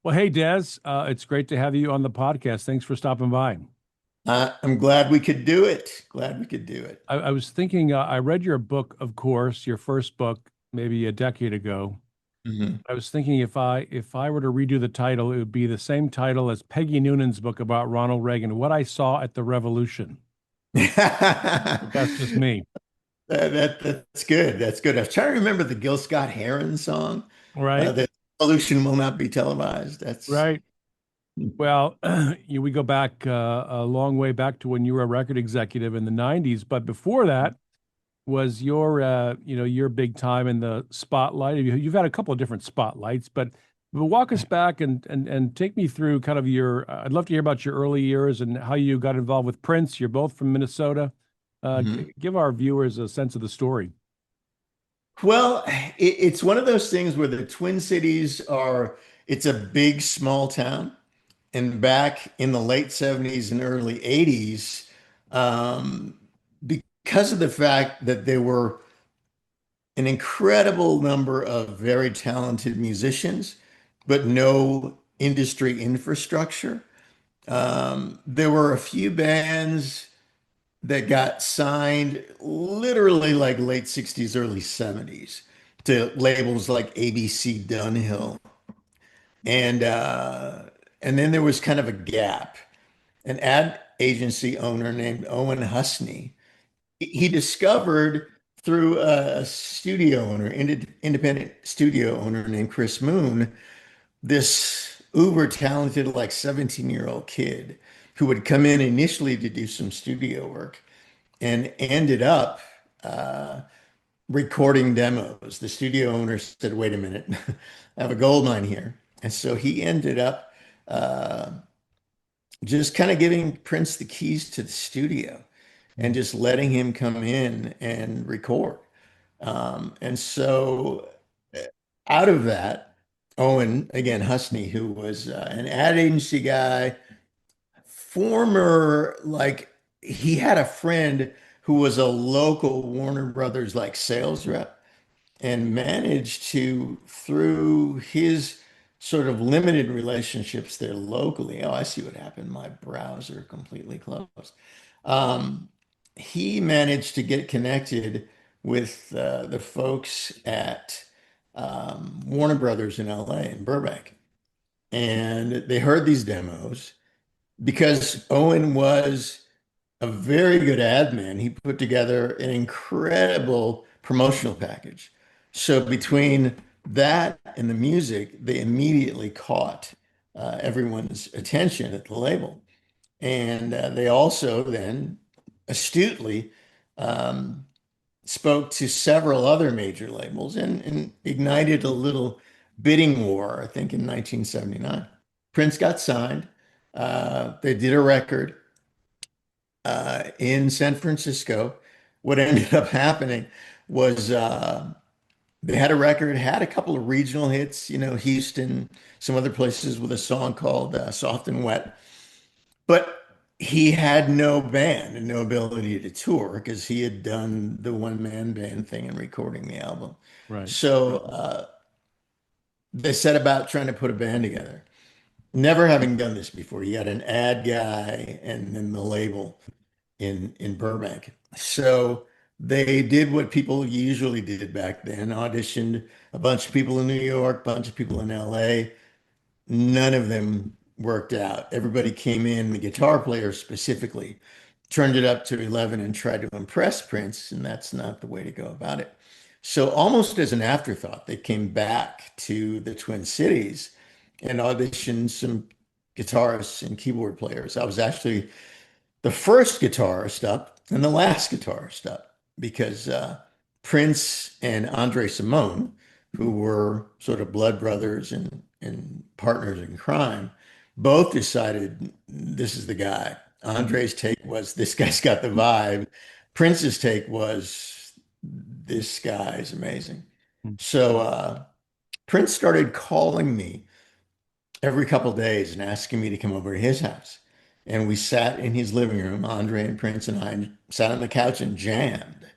Well, hey, Dez, it's great to have you on the podcast. Thanks for stopping by. I'm glad we could do it. Glad we could do it. I was thinking, I read your book, of course, your first book, maybe a decade ago. Mhm. I was thinking if I were to redo the title, it would be the same title as Peggy Noonan's book about Ronald Reagan, What I Saw at the Revolution. But that's just me, That's good. That's good. I was trying to remember the Gil Scott-Heron song. right? The pollution will not be televised. That's Right. Well, we go back a long way back to when you were a record executive in the '90s, but before that was your big time in the spotlight. You've had a couple of different spotlights, but walk us back and take me through kind of your. I'd love to hear about your early years and how you got involved with Prince. You're both from Minnesota. Mhm. Give our viewers a sense of the story. Well, it's one of those things where the Twin Cities it's a big, small town. And back in the late 70s and early 80s, um, because of the fact that there were an incredible number of very talented musicians, but no industry infrastructure. There were a few bands that got signed literally like late 60s, early 70s to labels like ABC Dunhill. And and then there was kind of a gap. An ad agency owner named Owen Husney, he discovered through a studio owner, independent studio owner named Chris Moon, this uber talented, like 17-year-old kid who would come in initially to do some studio work and ended up uh, recording demos. The studio owner said, wait a minute, I have a gold mine here. And so he ended up uh, just kind of giving Prince the keys to the studio and just letting him come in and record. And so out of that, Owen, again, Husney, who was an ad agency guy, former, like, he had a friend who was a local Warner Brothers like sales rep and managed to, through his sort of limited relationships there locally. Oh, I see what happened. My browser completely closed. Um, he managed to get connected with the folks at Warner Brothers in LA in Burbank. And they heard these demos because Owen was a very good ad man. He put together an incredible promotional package. So between that and the music, they immediately caught everyone's attention at the label. And they also then astutely um, spoke to several other major labels and ignited a little bidding war, I think, in 1979. Prince got signed. They did a record in San Francisco. What ended up happening was they had a record, had a couple of regional hits, Houston, some other places with a song called Soft and Wet. But he had no band and no ability to tour because he had done the one-man band thing and recording the album. Right. So they set about trying to put a band together. Never having done this before. You had an ad guy and then the label in Burbank. So they did what people usually did back then, auditioned a bunch of people in New York, a bunch of people in LA. None of them worked out. Everybody came in, the guitar player specifically, turned it up to 11 and tried to impress Prince, and that's not the way to go about it. So almost as an afterthought, they came back to the Twin Cities and auditioned some guitarists and keyboard players. I was actually the first guitarist up and the last guitarist up because Prince and Andre Simone, who were sort of blood brothers and partners in crime, both decided this is the guy. Andre's take was this guy's got the vibe. Prince's take was this guy's amazing. So Prince started calling me every couple of days and asking me to come over to his house. And we sat in his living room, Andre and Prince and I sat on the couch and jammed.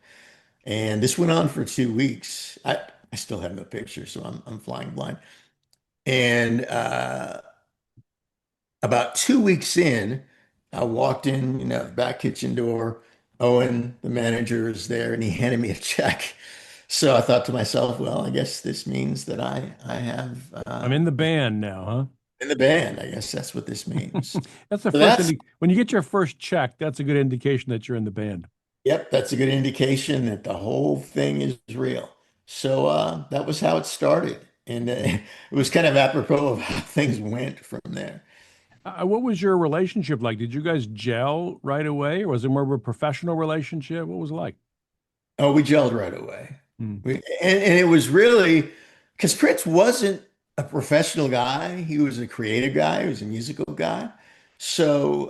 And this went on for 2 weeks. I still have no pictures, so I'm flying blind. And about 2 weeks in, I walked in, back kitchen door. Owen, the manager, is there, and he handed me a check. So I thought to myself, well, I guess this means that I have I'm in the band now, in the band. I guess that's what this huh? means. That's the So first that's, thing. When you get your first check, that's a good indication that you're in the band. yep, that's a good indication that the whole thing is real. So that was how it started. And it was kind of apropos of how things went from there. What was your relationship like? Did you guys gel right away, or was it more of a professional relationship? What was it like? Oh, we gelled right away. Hmm. And it was really because Prince wasn't a professional guy. He was a creative guy. He was a musical guy. So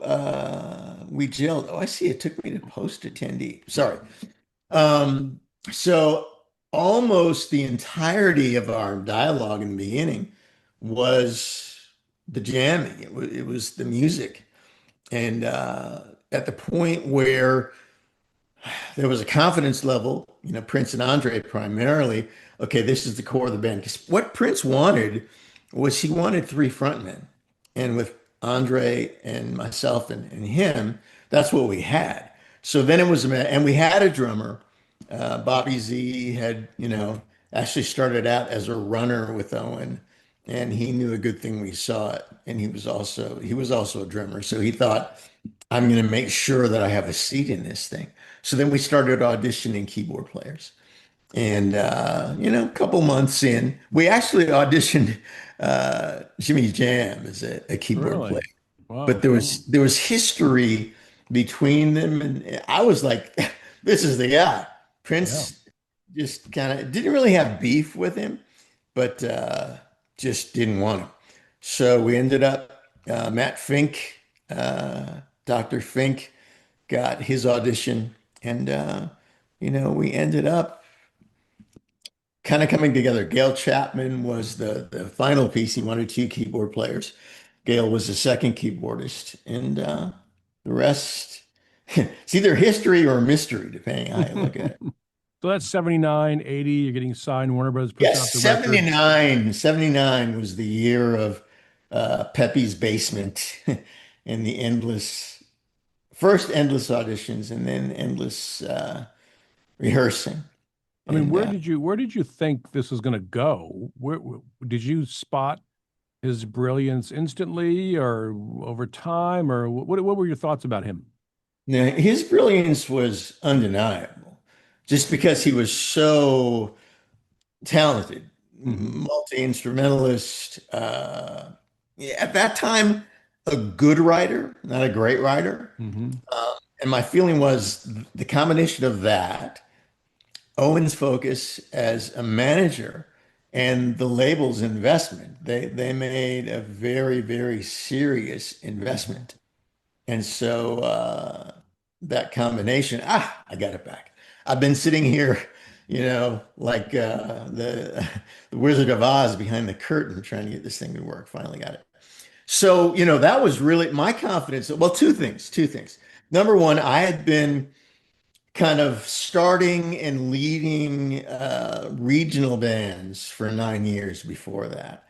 we gelled. Oh, I see. It took me to post attendee. Sorry. Um, so almost the entirety of our dialogue in the beginning was the jamming. It was the music. And at the point where there was a confidence level, Prince and Andre primarily. Okay, this is the core of the band. Because what Prince wanted was he wanted three frontmen. And with Andre and myself and him, that's what we had. So then it was, and we had a drummer. Bobby Z had, actually started out as a runner with Owen, and he knew a good thing we saw it. And he was also a drummer. So he thought, I'm going to make sure that I have a seat in this thing. So then we started auditioning keyboard players. And, a couple months in, we actually auditioned Jimmy Jam as a keyboard player. Really? But Wow. there was history between them. And I was like, this is the guy. Yeah. Prince just kind of didn't really have beef with him, but just didn't want him. So we ended up, Matt Fink, Dr. Fink got his audition, and we ended up kind of coming together. Gail Chapman was the final piece. He wanted two keyboard players. Gail was the second keyboardist, and the rest, it's either history or mystery, depending on how you look at it. So that's 79, 80. You're getting signed. Warner Brothers puts out Yes, the record. 79 was the year of Pepe's Basement and the first endless auditions and then endless rehearsing. I mean, And where did you think this was going to go? Did you spot his brilliance instantly or over time, or what were your thoughts about him? now his brilliance was undeniable, just because he was so talented, Hmm. multi-instrumentalist. Yeah, at that time, a good writer, not a great writer. Hmm. And my feeling was the combination of that, Owen's focus as a manager, and the label's investment. They made a very, very serious Hmm. investment. And so that combination, I got it back. I've been sitting here, like the Wizard of Oz behind the curtain trying to get this thing to work. Finally got it. So, that was really my confidence. Well, two things. Number one, I had been kind of starting and leading regional bands for 9 years before that.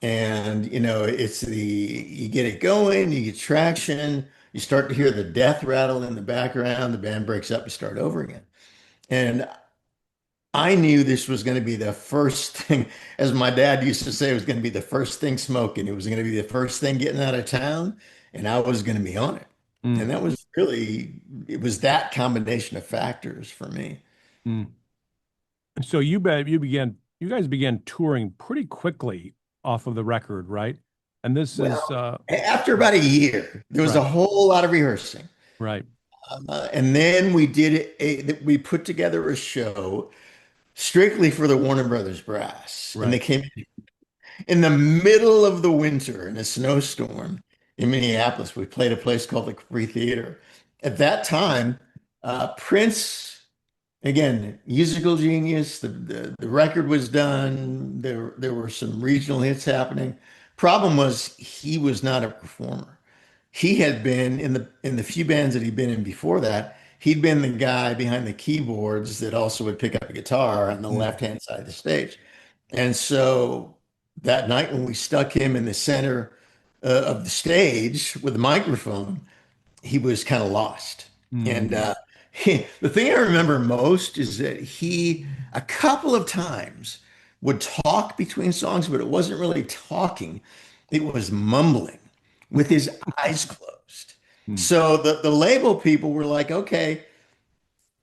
And, it's you get it going, you get traction, you start to hear the death rattle in the background, the band breaks up, you start over again. And I knew this was going to be the first thing, as my dad used to say, it was going to be the first thing smoking. It was going to be the first thing getting out of town, and I was going to be on it. And Mm, that was really, it was that combination of factors for me. mm. So you guys began touring pretty quickly off of the record, right? And this is Well, after about a year, there was a right, whole lot of rehearsing. right, And then we put together a show strictly for the Warner Brothers Brass. And they right. came in the middle of the winter in a snowstorm in Minneapolis. We played a place called the Capri Theater. At that time, Prince, again, musical genius, the record was done. There were some regional hits happening. Problem was he was not a performer. He had been in the few bands that he'd been in before that, he'd been the guy behind the keyboards that also would pick up a guitar on the Mm, left-hand side of the stage. And so that night when we stuck him in the center of the stage with the microphone, he was kind of lost. And Mm. the thing I remember most is that he, a couple of times, would talk between songs, but it wasn't really talking, it was mumbling with his eyes closed. Mm. So the label people were like, okay,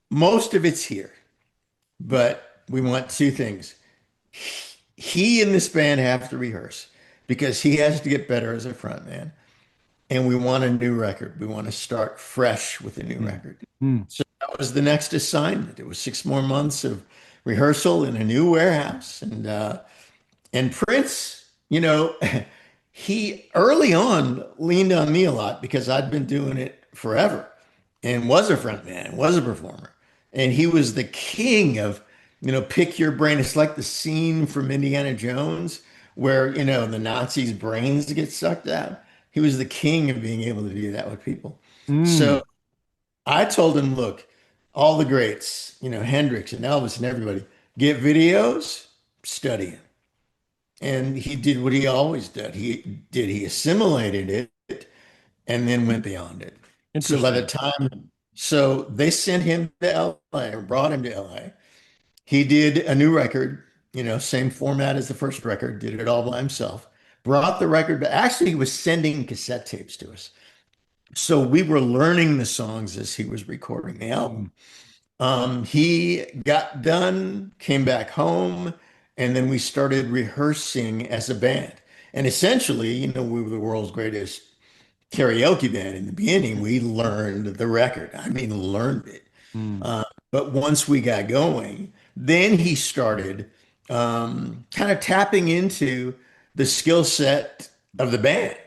most of it's here, but we want two things. He and this band have to rehearse because he has to get better as a frontman. And we want a new record. We want to start fresh with a new Mm. record. Mm. So that was the next assignment. It was 6 more months of rehearsal in a new warehouse. And Prince, he early on leaned on me a lot because I'd been doing it forever and was a front man, was a performer. And he was the king of, pick your brain. It's like the scene from Indiana Jones where, the Nazis' brains get sucked out. He was the king of being able to do that with people. Mm. So I told him, look, all the greats, Hendrix and Elvis and everybody, get videos, study it. And he did what he always did. He assimilated it and then went beyond it. So by the Interesting. time, so they sent him to LA or brought him to LA. He did a new record, same format as the first record, did it all by himself. Brought the record, but actually he was sending cassette tapes to us. So we were learning the songs as he was recording the Mm. album. He got done, came back home, and then we started rehearsing as a band. And essentially, we were the world's greatest karaoke band in the beginning. We learned the record. I mean, learned it. Mm. But once we got going, then he started kind of tapping into the skill set of the band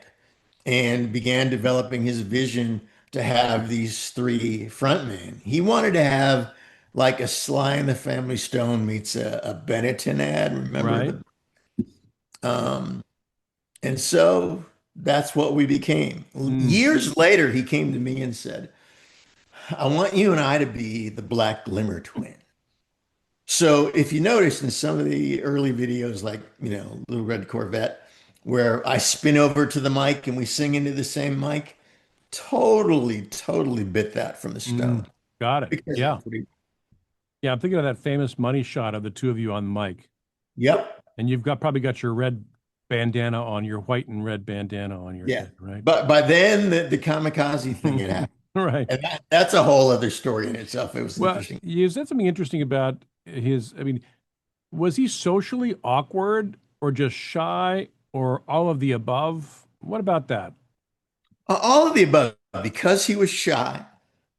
and began developing his vision to have these three frontmen. He wanted to have like a Sly and the Family Stone meets a Benetton ad. Remember Right. the and so that's what we became. Mm. Years later, he came to me and said, I want you and I to be the Black Glimmer twin. So if you notice in some of the early videos, like, Little Red Corvette, where I spin over to the mic and we sing into the same mic, totally, totally bit that from the Mm. stone Got it. because Yeah. that's what he, Yeah. I'm thinking of that famous money shot of the two of you on the mic. yep, And you've got probably got your red bandana on, your white and red bandana on your yeah. head, right? But by then the kamikaze thing had happened. Right. And that's a whole other story in itself. It was Well, interesting. you said something interesting about his, I mean, was he socially awkward or just shy or all of the above? What about that? All of the above, because he was shy,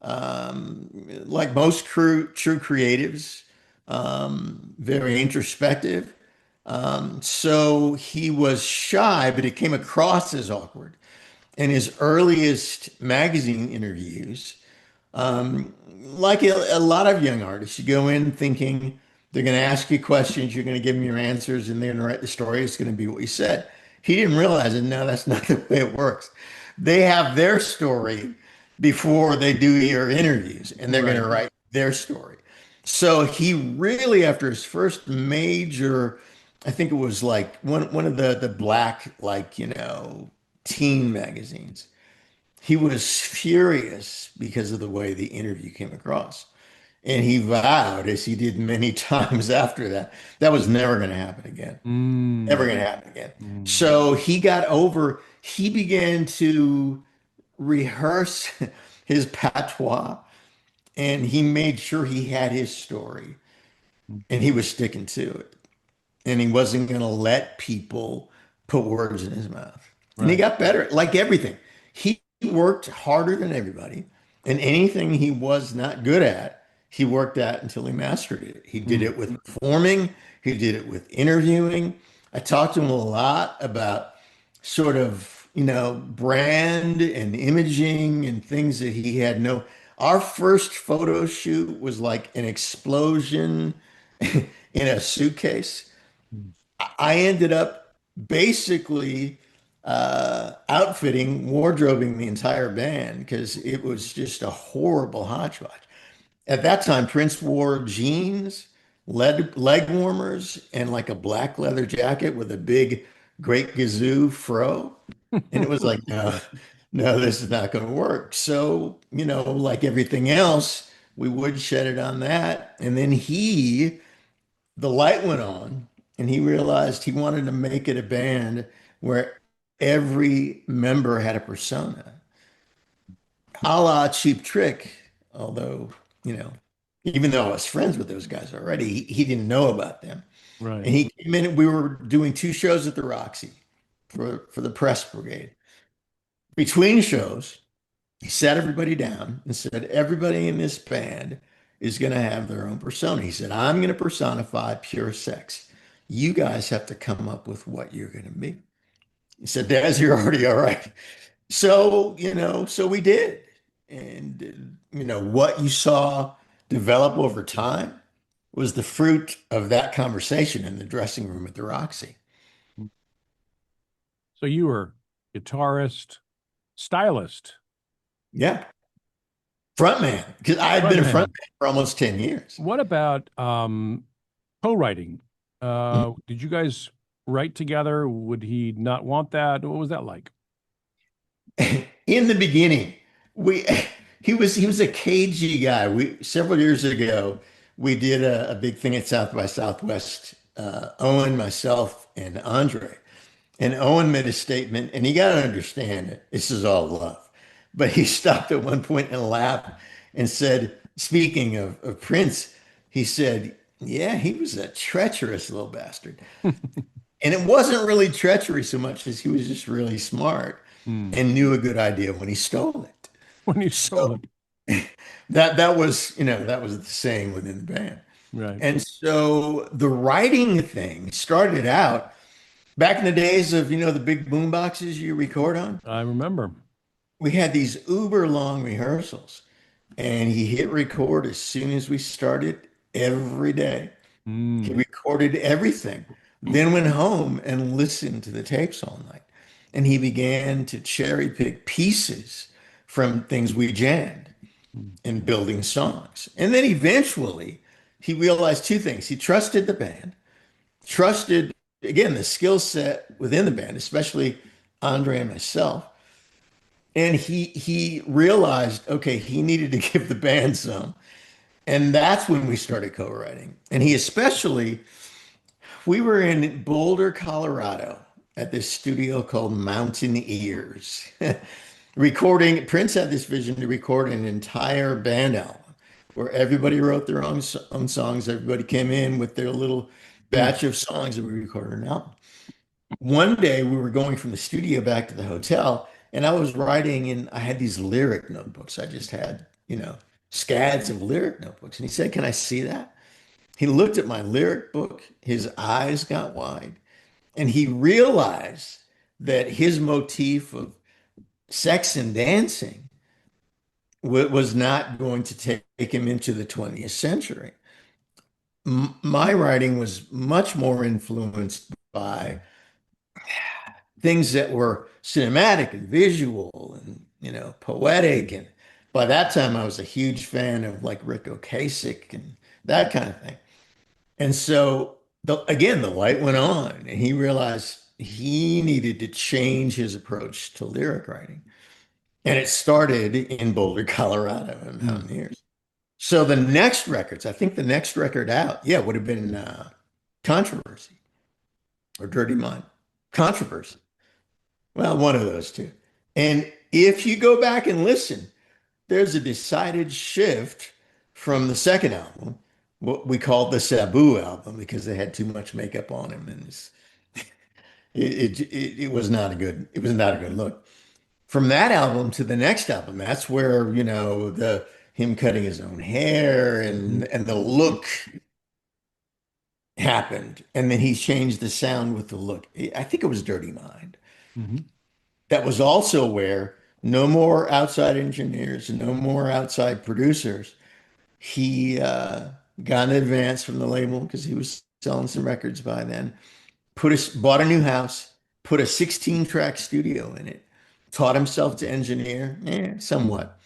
like most true creatives, very introspective. So he was shy, but it came across as awkward. In his earliest magazine interviews, like a lot of young artists, you go in thinking they're going to ask you questions, you're going to give them your answers, and they're going to write the story. It's going to be what you said. He didn't realize it. No, that's not the way it works. They have their story before they do your interviews, and they're going Right. to write their story. So he really, after his first major, I think it was like one of the black, like, teen magazines. He was furious because of the way the interview came across. And he vowed, as he did many times after that, that was never going to happen again. Never Mm. going to happen again. Mm. So he began to rehearse his patois and he made sure he had his story and he was sticking to it. And he wasn't going to let people put words in his mouth. And he Right. got better, like everything. He worked harder than everybody, and anything he was not good at, he worked at until he mastered it. He did Mm. it with performing, he did it with interviewing. I talked to him a lot about sort of, brand and imaging and things that he had no. Our first photo shoot was like an explosion in a suitcase. Mm. I ended up basically outfitting, wardrobing the entire band because it was just a horrible hodgepodge. At that time, Prince wore jeans leg warmers and like a black leather jacket with a big Great Gazoo fro. And it was like, no, no, this is not going to work. So, like everything else, we would shed it on that. And then the light went on and he realized he wanted to make it a band where every member had a persona, a la Cheap Trick. Although, you know, even though I was friends with those guys already, he didn't know about them. Right. And he came in and we were doing two shows at the Roxy for the press brigade. Between shows, he sat everybody down and said, everybody in this band is going to have their own persona. He said, I'm going to personify pure sex. You guys have to come up with what you're going to be. He said, Daz, you're already all right. So, so we did. And, what you saw develop over time was the fruit of that conversation in the dressing room at the Roxy. So you were guitarist, stylist, Yeah. Frontman, because I've been a frontman frontman. for almost 10 years. What about co-writing? Did you guys write together? Would he not want that? What was that like? In the beginning, we he was a cagey guy. We several years ago we did a big thing at South by Southwest. Owen, myself, and Andre. And Owen made a statement, and you got to understand it. This is all love. But he stopped at one point and laughed and said, speaking of Prince, he said, "Yeah, he was a treacherous little bastard." And it wasn't really treachery so much as he was just really smart Hmm. and knew a good idea when he stole it. When you So stole it. that was the saying within the band. Right. And so the writing thing started out back in the days of, the big boom boxes you record on. I remember. We had these uber long rehearsals, and he hit record as soon as we started every day. He Mm. recorded everything, then went home and listened to the tapes all night. And he began to cherry pick pieces from things we jammed and building songs. And then eventually he realized two things. He trusted the band, trusted, again, the skill set within the band, especially Andre and myself. And he realized, okay, he needed to give the band some. And that's when we started co-writing. And we were in Boulder, Colorado at this studio called Mountain Ears. Prince had this vision to record an entire band album where everybody wrote their own songs. Everybody came in with their little Mm. batch of songs and we recorded an album. One day we were going from the studio back to the hotel and I was writing and I had these lyric notebooks. I just had, scads of lyric notebooks. And he said, "Can I see that?" He looked at my lyric book, his eyes got wide, and he realized that his motif of sex and dancing was not going to take him into the 20th century. My writing was much more influenced by things that were cinematic and visual and, poetic. And by that time, I was a huge fan of like Rick Ocasek and that kind of thing. And so again, the light went on and he realized he needed to change his approach to lyric writing. And it started in Boulder, Colorado and Mm. Mountaineers. So the next records, I think the next record out, yeah, would have been Controversy or Dirty Mind. Controversy. Well, one of those two. And if you go back and listen, there's a decided shift from the second album, what we called the Sabu album, because they had too much makeup on him, and it was not a good look. From that album to the next album, that's where the him cutting his own hair Mhm. and the look happened, and then he changed the sound with the look. I think it was Dirty Mind. Mhm. That was also where no more outside engineers, no more outside producers. He got an advance from the label because he was selling some records by then. Bought a new house, put a 16-track studio in it, taught himself to engineer, somewhat,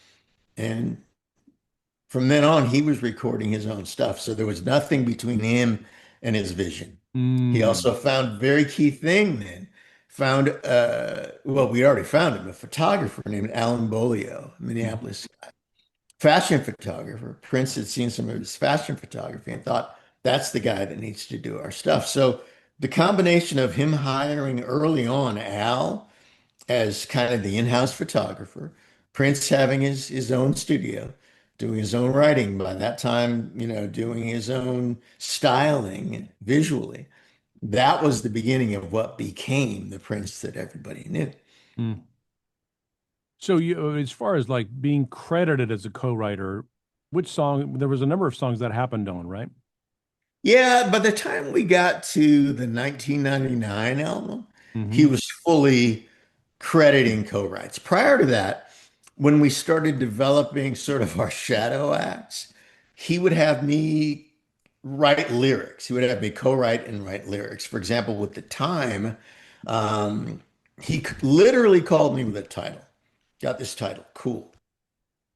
and From then on, he was recording his own stuff. So there was nothing between him and his vision. He Mm. also found very key thing then. Found well, we already found him, a photographer named Alan Bolio, Mhm. Minneapolis fashion photographer. Prince had seen some of his fashion photography and thought that's the guy that needs to do our stuff. So the combination of him hiring early on Al as kind of the in-house photographer, Prince having his own studio, doing his own writing by that time, doing his own styling visually. That was the beginning of what became the Prince that everybody knew. Mm. So as far as like being credited as a co-writer, which song? There was a number of songs that happened on, right? Yeah, by the time we got to the 1999 album, he Mm-hmm. was fully crediting co-writes. Prior to that, when we started developing sort of our shadow acts, he would have me write lyrics. He would have me co-write and write lyrics. For example, with the time, um, literally called me with a title. Got this title, cool.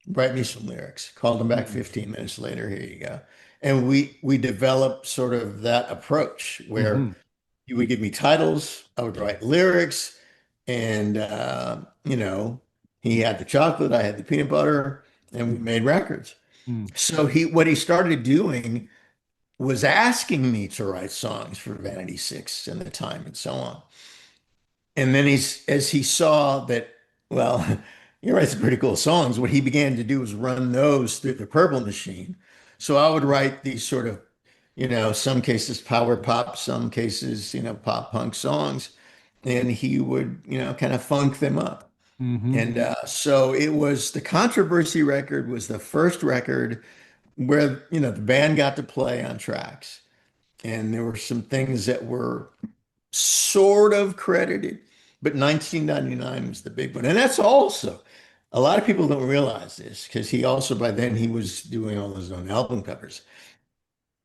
Write me some lyrics. Called him back Mm-hmm. 15 minutes later. Here you go. And we developed sort of that approach where Mm-hmm. he would give me titles, I would write lyrics, and he had the chocolate, I had the peanut butter, and we made records. Mm. So what he started doing was asking me to write songs for Vanity Six and the Time and so on. And then as he saw that, well, he writes some pretty cool songs, what he began to do was run those through the Purple machine. So I would write these sort of, some cases power pop, some cases, pop punk songs, and he would, kind of funk them up. Mm-hmm. And so it was the Controversy record was the first record where, the band got to play on tracks. And there were some things that were sort of credited, but 1999 was the big one. And that's also, a lot of people don't realize this because he also, by then, he was doing all his own album covers.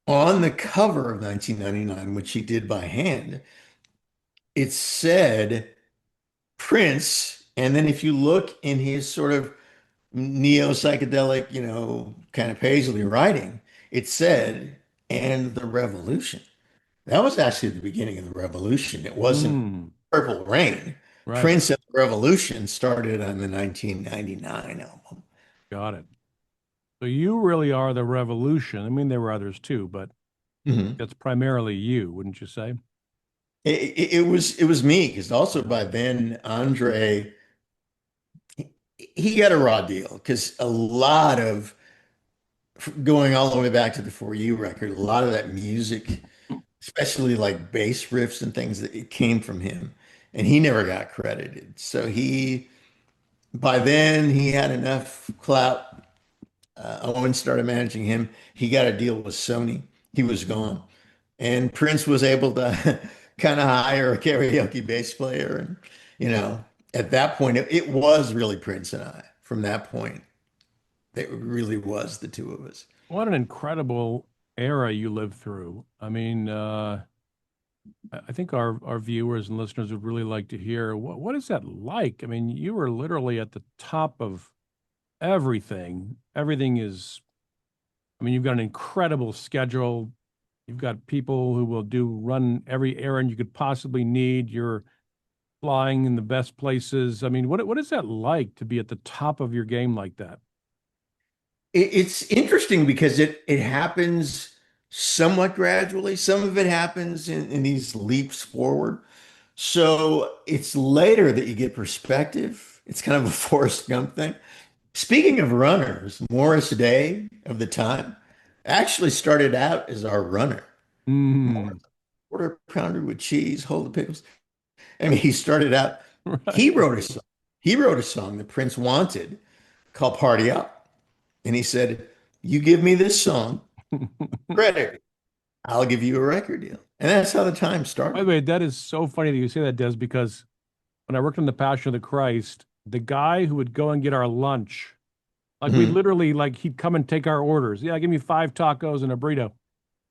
On the cover of 1999, which he did by hand, it said Prince. And then if you look in his sort of neo psychedelic, kind of paisley writing, it said, and the revolution. That was actually the beginning of the revolution. It wasn't Mm. Purple Rain. Right. Prince and the Revolution started on the 1999 album. Got it. So you really are the revolution. I mean, there were others too, but Mhm. that's primarily you, wouldn't you say? It was me because also by then Andre he got a raw deal because a lot of going all the way back to the For You record, a lot of that music, especially like bass riffs and things, that it came from him, and he never got credited. So by then he had enough clout. Owen started managing him. He got a deal with Sony. He was gone. And Prince was able to kind of hire a karaoke bass player. And, at that point, it was really Prince and I. From that point, it really was the two of us. What an incredible era you lived through. I mean, I think our viewers and listeners would really like to hear what is that like? I mean, you were literally at the top of everything. Everything is, I mean, you've got an incredible schedule. You've got people who will run every errand you could possibly need. You're flying in the best places. I mean, what is that like to be at the top of your game like that? It's interesting because it happens somewhat gradually. Some of it happens in these leaps forward. So it's later that you get perspective. It's kind of a Forrest Gump thing. Speaking of runners, Morris Day of the time actually started out as our runner. Mm, Quarter pounder with cheese, hold the pickles. I mean, he started out, he right. wrote a song. He wrote a song that Prince wanted called Party Up. And he said, you give me this song, credit, I'll give you a record deal. And that's how the time By the started. way, that is so funny that you say that, Des, because when I worked on the Passion of the Christ, the guy who would go and get our lunch, like we Mhm. literally like he'd come and take our orders. Yeah, give me 5 tacos and a burrito.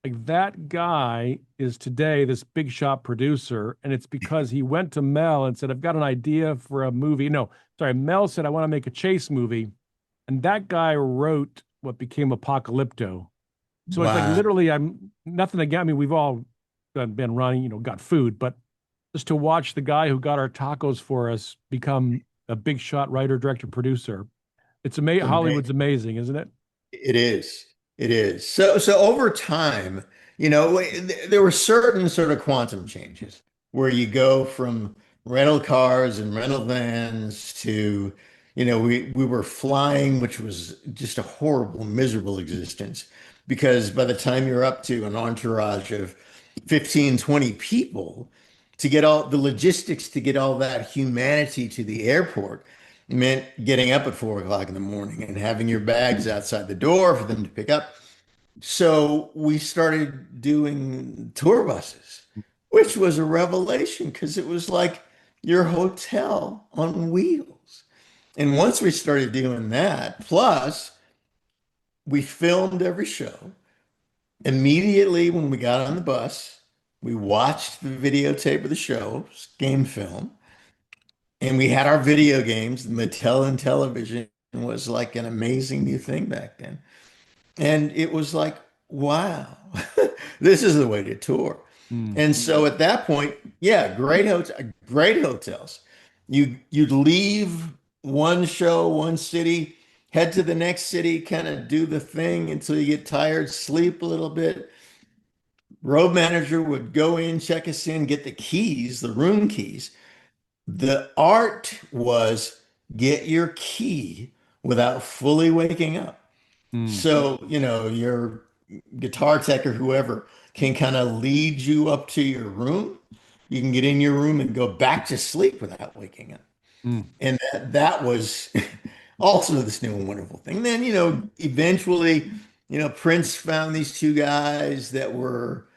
Like that guy is today this big shot producer, and it's because he went to Mel and said, "I've got an idea for a movie." No, sorry, Mel said, "I want to make a chase movie," and that guy wrote what became Apocalypto. So it's like Wow. literally, I'm nothing again. I mean, we've all been running, got food, but just to watch the guy who got our tacos for us become a big shot writer, director, producer. It's amazing. Hollywood's amazing, isn't it? It is. It is. So over time, there were certain sort of quantum changes where you go from rental cars and rental vans to, we were flying, which was just a horrible, miserable existence because by the time you're up to an entourage of 15, 20 people, to get all the logistics to get all that humanity to the airport meant getting up at 4 o'clock in the morning and having your bags outside the door for them to pick up. So we started doing tour buses, which was a revelation because it was like your hotel on wheels. And once we started doing that, plus we filmed every show. Immediately when we got on the bus, we watched the videotape of the show, game film. And we had our video games. Mattel and television was like an amazing new thing back then. And it was like, wow, this is the way to tour. Mm, And so at that point, yeah, great hotels. You'd leave one show, one city, head to the next city, kind of do the thing until you get tired, sleep a little bit. Road manager would go in, check us in, get the keys, the room keys. The art was get your key without fully waking up. mm, So, your guitar tech or whoever can kind of lead you up to your room. You can get in your room and go back to sleep without waking up. mm, And that was also this new and wonderful thing. Then, eventually, Prince found these two guys that were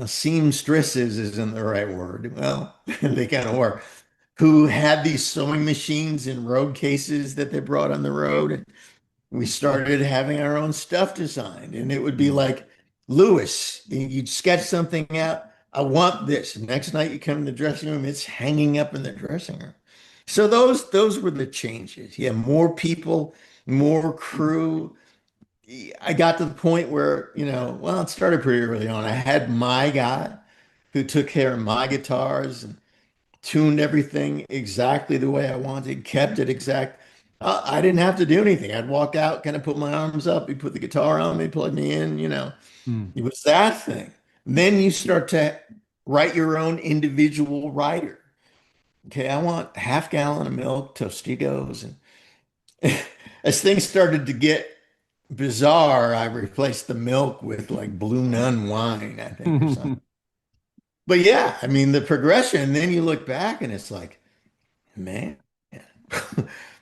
seamstresses isn't the right word. Well, they kind of were who had these sewing machines in road cases that they brought on the road. And we started having our own stuff designed. And it would be mm. like, Lewis, you'd sketch something out. I want this. Next night you come in the dressing room, it's hanging up in the dressing room. So those were the changes. Yeah, more people, more crew. I got to the point where, well, it started pretty early on. I had my guy who took care of my guitars and tuned everything exactly the way I wanted, kept it exact. I didn't have to do anything. I'd walk out, kind of put my arms up, he'd put the guitar on me, plug me in. Mm. It was that thing. Then you start to write your own individual writer. Okay, I want half gallon of milk, Tostitos. And as things started to get bizarre, I replaced the milk with like Blue Nun wine, I think, or something. But yeah, I mean, the progression, then you look back and it's like, man,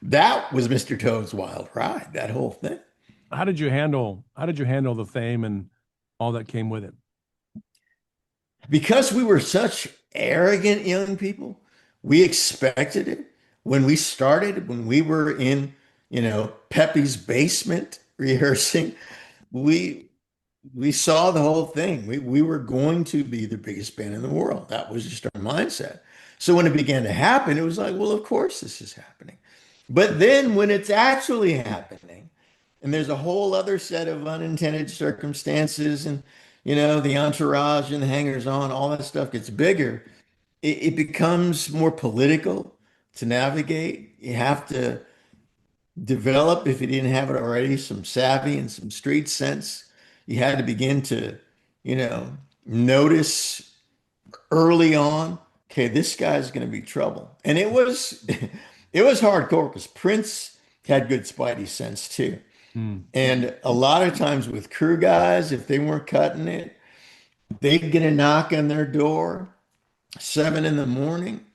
that was Mr. Toad's Wild Ride, that whole thing. How did you handle the fame and all that came with it? Because we were such arrogant young people, we expected it. When we started, when we were in, Pepe's basement rehearsing, we we saw the whole thing. We were going to be the biggest band in the world. That was just our mindset. So when it began to happen, it was like, well, of course this is happening. But then when it's actually happening, and there's a whole other set of unintended circumstances and the entourage and the hangers on, all that stuff gets bigger. It becomes more political to navigate. You have to develop, if you didn't have it already, some savvy and some street sense. You had to begin to, notice early on, okay, this guy's going to be trouble. And it was it was hardcore because Prince had good spidey sense too. Mm, And a lot of times with crew guys, if they weren't cutting it, they'd get a knock on their door 7 in the morning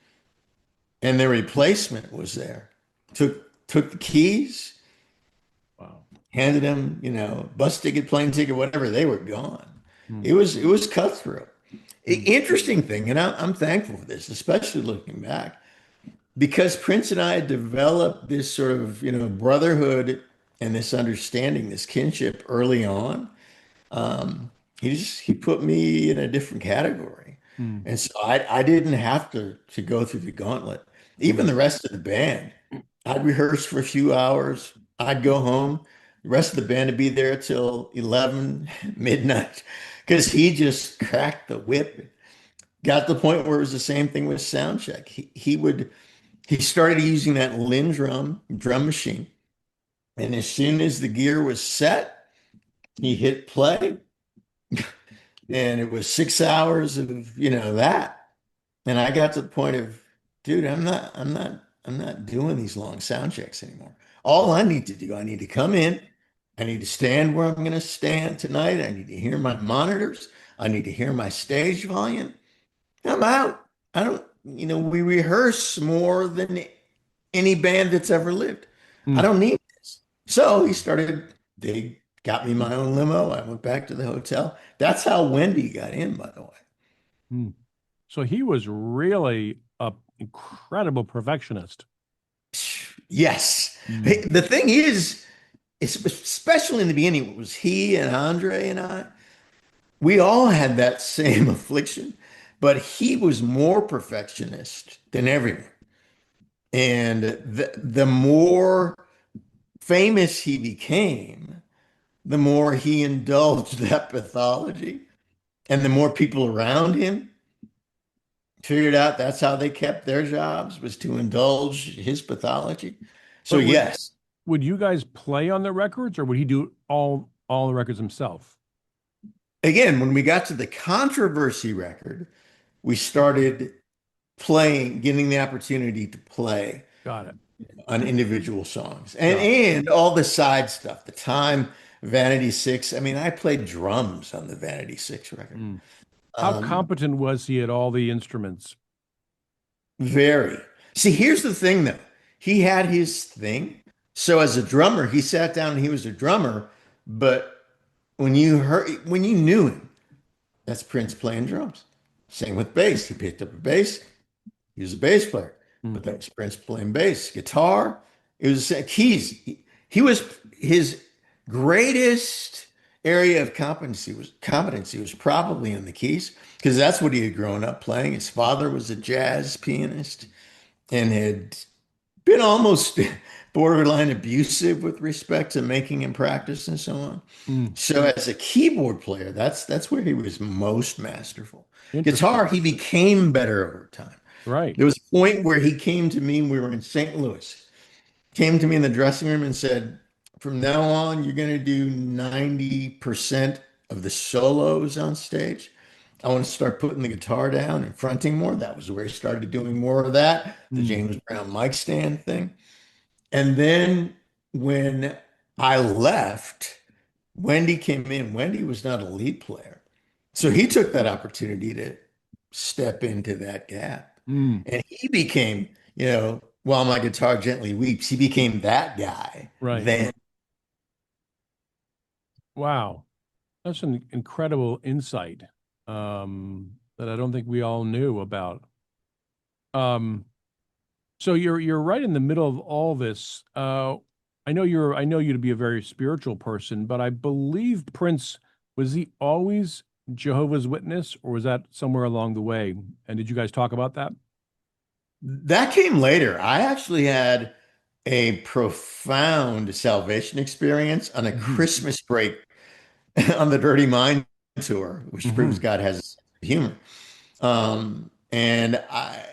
and their replacement was there. Took the keys, wow. handed them, bus ticket, plane ticket, whatever, they were gone. Mm, It was cutthroat. mm, Interesting thing, and I'm thankful for this, especially looking back, because Prince and I had developed this sort of, brotherhood and this understanding, this kinship early on. He put me in a different category. mm, And so I didn't have to go through the gauntlet. Even mm, the rest of the band, I'd rehearse for a few hours. I'd go home, the rest of the band to be there till 11 midnight because he just cracked the whip. Got to the point where it was the same thing with sound check. He started using that drum machine. And as soon as the gear was set, he hit play and it was 6 hours of, that. And I got to the point of, dude, I'm not doing these long sound checks anymore. All I need to do, I need to come in, I need to stand where I'm going to stand tonight. I need to hear my monitors. I need to hear my stage volume. I'm out. I don't, we rehearse more than any band that's ever lived. I Mm, don't need this. So they got me my own limo. I went back to the hotel. That's how Wendy got in, by the way. mm. So he was really a incredible perfectionist. Yes. Mm, Hey, the thing is, especially in the beginning, it was he and Andre and I. We all had that same affliction, but he was more perfectionist than everyone. And the more famous he became, the more he indulged that pathology, and the more people around him figured out that's how they kept their jobs was to indulge his pathology. So but yes, would you guys play on the records, or would he do all the records himself? again, when we got to the controversy record, we started playing, getting the opportunity to play Got it. on individual songs and Got it. all the side stuff, the time Vanity Six. I mean, I played drums on the Vanity Six record. Mm. How Um, competent was he at all the instruments? Very. See, here's the thing though. He had his thing. So as a drummer, he sat down and he was a drummer, but when you knew him, that's Prince playing drums. Same with bass. He picked up a bass. He was a bass player, Mm, but that was Prince playing bass. Guitar, it was keys. He was his greatest area of competency was probably in the keys because that's what he had grown up playing. His father was a jazz pianist and had been almost borderline abusive with respect to making him practice and so on. mm. So as a keyboard player, that's where he was most masterful. Interesting. Guitar, he became better over time. Right. There was a point where he came to me, we were in St. Louis, came to me in the dressing room and said, from now on, you're going to do 90% of the solos on stage. I want to start putting the guitar down and fronting more. That was where he started doing more of that, the Mm, James Brown mic stand thing. And then when I left, Wendy came in. Wendy was not a lead player. So he took that opportunity to step into that gap. mm. And he became, while my guitar gently weeps, he became that guy Right. then. Wow. That's an incredible insight that I don't think we all knew about. Um, so you're right in the middle of all this. I know you to be a very spiritual person, but I believe Prince, was he always Jehovah's Witness, or was that somewhere along the way? And did you guys talk about that? That came later. I actually had a profound salvation experience on a Hmm. Christmas break on the Dirty Mind tour, which proves Hmm. God has a sense of humor. And I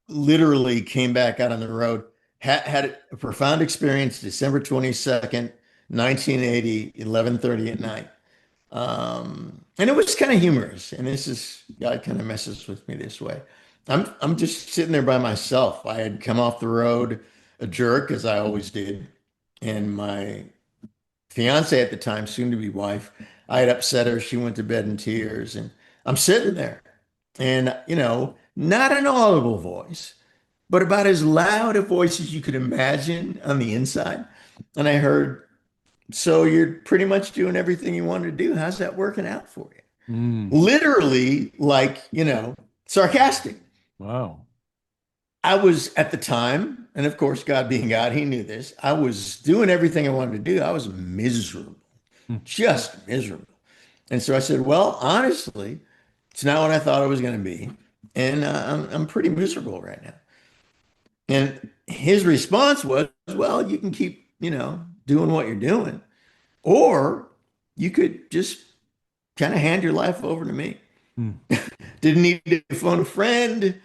literally came back out on the road, had a profound experience December 22nd, 1980, 11:30 at night. And it was kind of humorous. And God kind of messes with me this way. I'm just sitting there by myself. I had come off the road a jerk, as I always did. And my fiance at the time, soon to be wife, I had upset her. She went to bed in tears. And I'm sitting there and, not an audible voice, but about as loud a voice as you could imagine on the inside. And I heard, so you're pretty much doing everything you wanted to do. How's that working out for you? Mm. Literally, like, sarcastic. Wow. I was at the time, and of course, God being God, he knew this. I was doing everything I wanted to do. I was miserable, Mm. just miserable. And so I said, well, honestly, it's not what I thought it was going to be. And I'm pretty miserable right now. And his response was, well, you can keep, doing what you're doing. or you could just kind of hand your life over to me. Mm. Didn't need to phone a friend.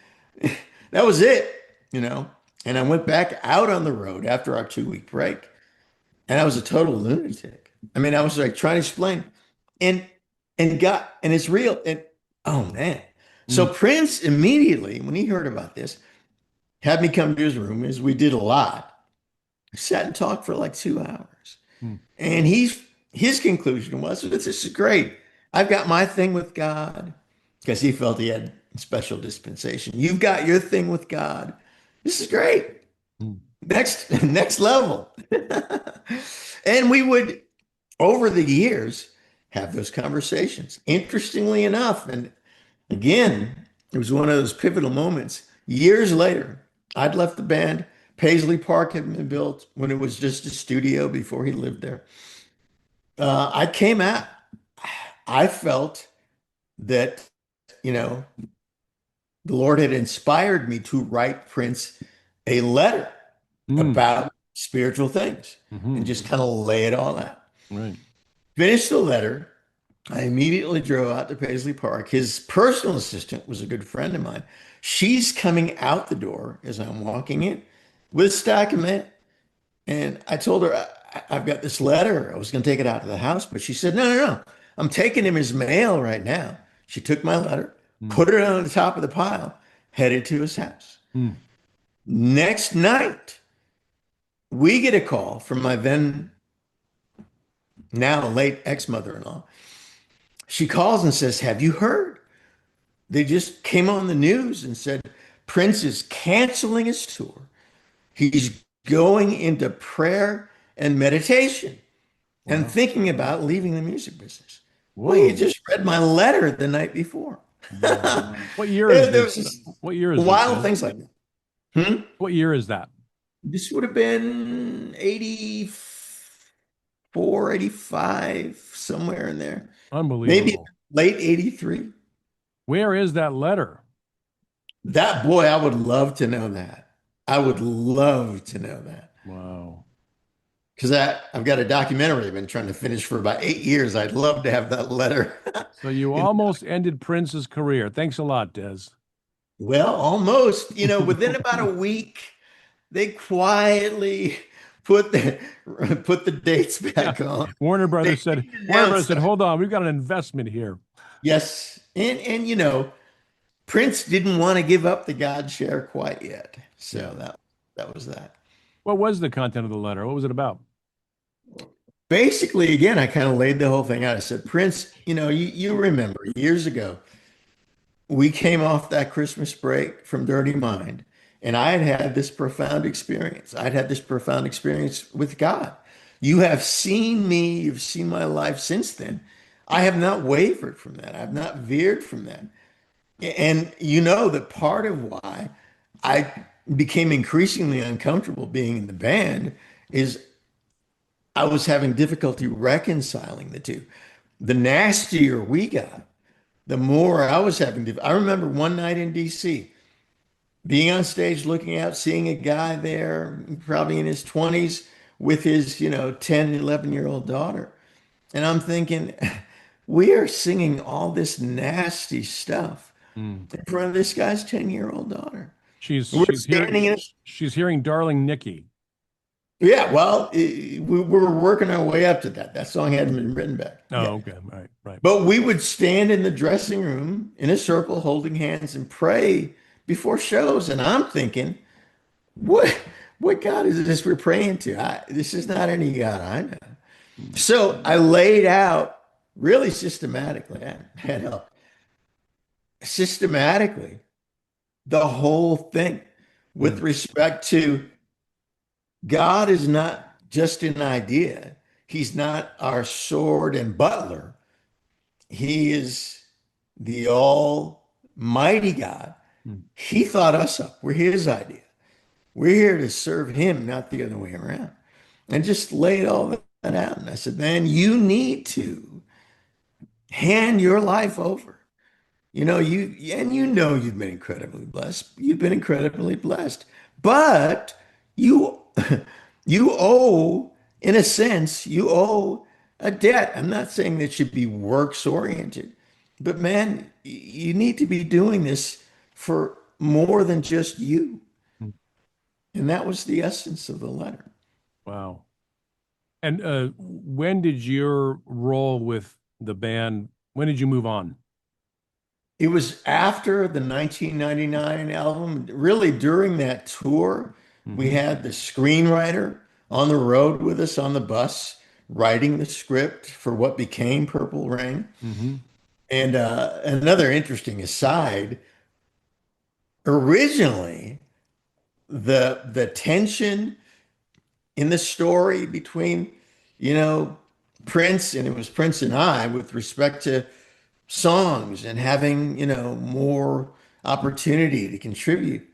That was it, you know. And I went back out on the road after our 2 week break, and I was a total lunatic. I mean, I was like trying to explain, and and it's real. And oh man. So Mm. Prince immediately, when he heard about this, had me come to his room, as we did a lot. We sat and talked for like 2 hours. Mm. And his conclusion was, this is great. I've got my thing with God, because he felt he had special dispensation. You've got your thing with God. This is great. Mm. Next level. And we would, over the years, have those conversations. Interestingly enough, and again, it was one of those pivotal moments. Years later, I'd left the band. Paisley Park had been built when it was just a studio before he lived there. I came out. I felt that, you know, the Lord had inspired me to write Prince a letter Mm. about spiritual things and Hmm. just kind of lay it all out. Right. Finished the letter. I immediately drove out to Paisley Park. His personal assistant was a good friend of mine. She's coming out the door as I'm walking in with a stack of mail. And I told her, I've got this letter. I was going to take it out to the house, but she said, no, no, no. I'm taking him his mail right now. She took my letter, Mm. put it on the top of the pile, headed to his house. Mm. Next night, we get a call from my then now late ex-mother-in-law. She calls and says, have you heard? They just came on the news and said Prince is canceling his tour. He's going into prayer and meditation and Wow. thinking about leaving the music business. Well, you Whoa. just read my letter the night before. Wow. What year is There this? was just What year is this, wild Des? things like that. Hmm? What year is that? This would have been 84, 85, somewhere in there. Maybe Unbelievable. late 83. Where is that letter? That boy, I would love to know that. I would love to know that. Wow. Because I've got a documentary I've been trying to finish for about 8 years. I'd love to have that letter. So you And, almost ended Prince's career. Thanks a lot, Des. well, almost, within about a week, they quietly put the put the dates Yeah. back on. Warner They Brothers said, didn't Warner Brothers announce said, that. hold on, we've got an investment here. Yes. And Prince didn't want to give up the God share quite yet. Yeah. So that was that. What was the content of the letter? What was it about? Basically, again, I kind of laid the whole thing out. I said, Prince, you remember years ago, we came off that Christmas break from Dirty Mind, and I had had this profound experience. I'd had this profound experience with God. You have seen me, you've seen my life since then. I have not wavered from that. I've not veered from that. And you know that part of why I became increasingly uncomfortable being in the band is I was having difficulty reconciling the two. The nastier we got, the more I was having to. I remember one night in DC, being on stage, looking out, seeing a guy there, probably in his 20s, with his, 10, 11-year-old daughter. And I'm thinking, we are singing all this nasty stuff Mm. in front of this guy's 10-year-old daughter. She's We're she's standing hearing in, she's hearing Darling Nikki. yeah, well, we were working our way up to that. That song hadn't been written back Oh, yet. okay. Right, right. But we would stand in the dressing room in a circle holding hands and pray before shows. And I'm thinking, what what God is this we're praying to? This is not any God I know. Mm. So I laid out really systematically, I had help, systematically the whole thing with Mm. respect to God is not just an idea. He's not our sword and butler. He is the almighty God. Mm. He thought us up. We're his idea. We're here to serve him, not the other way around. And just laid all that out. And I said, man, you need to hand your life over. You've been incredibly blessed. You've been incredibly blessed. But you you owe, in a sense, you owe a debt. I'm not saying that should be works oriented, but man, you need to be doing this for more than just you. Mm. And that was the essence of the letter. Wow. And when did your role with the band, when did you move on? It was after the 1999 album, really during that tour, we Hmm. had the screenwriter on the road with us on the bus, writing the script for what became Purple Rain. Hmm. And another interesting aside, originally the tension in the story between, you know, Prince, and it was Prince and I with respect to songs and having, more opportunity to contribute.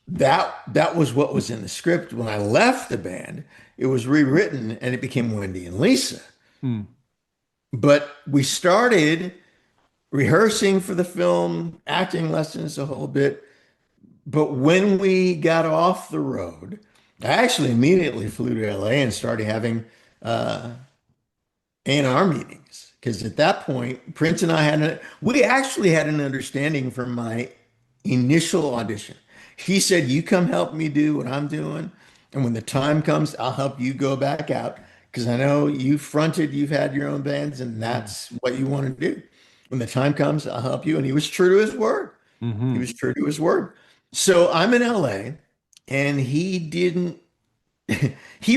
That was what was in the script. When I left the band, it was rewritten and it became Wendy and Lisa. Mm. But we started rehearsing for the film, acting lessons a whole bit. But when we got off the road, I actually immediately flew to LA and started having uh, A&R meetings. Because at that point, Prince and I we actually had an understanding from my initial audition. He said, "You come help me do what I'm doing. And when the time comes, I'll help you go back out. Because I know you've had your own bands, and Mm. that's what you want to do. When the time comes, I'll help you." And he was true to his word. He Hmm. was true to his word. So I'm in LA, and he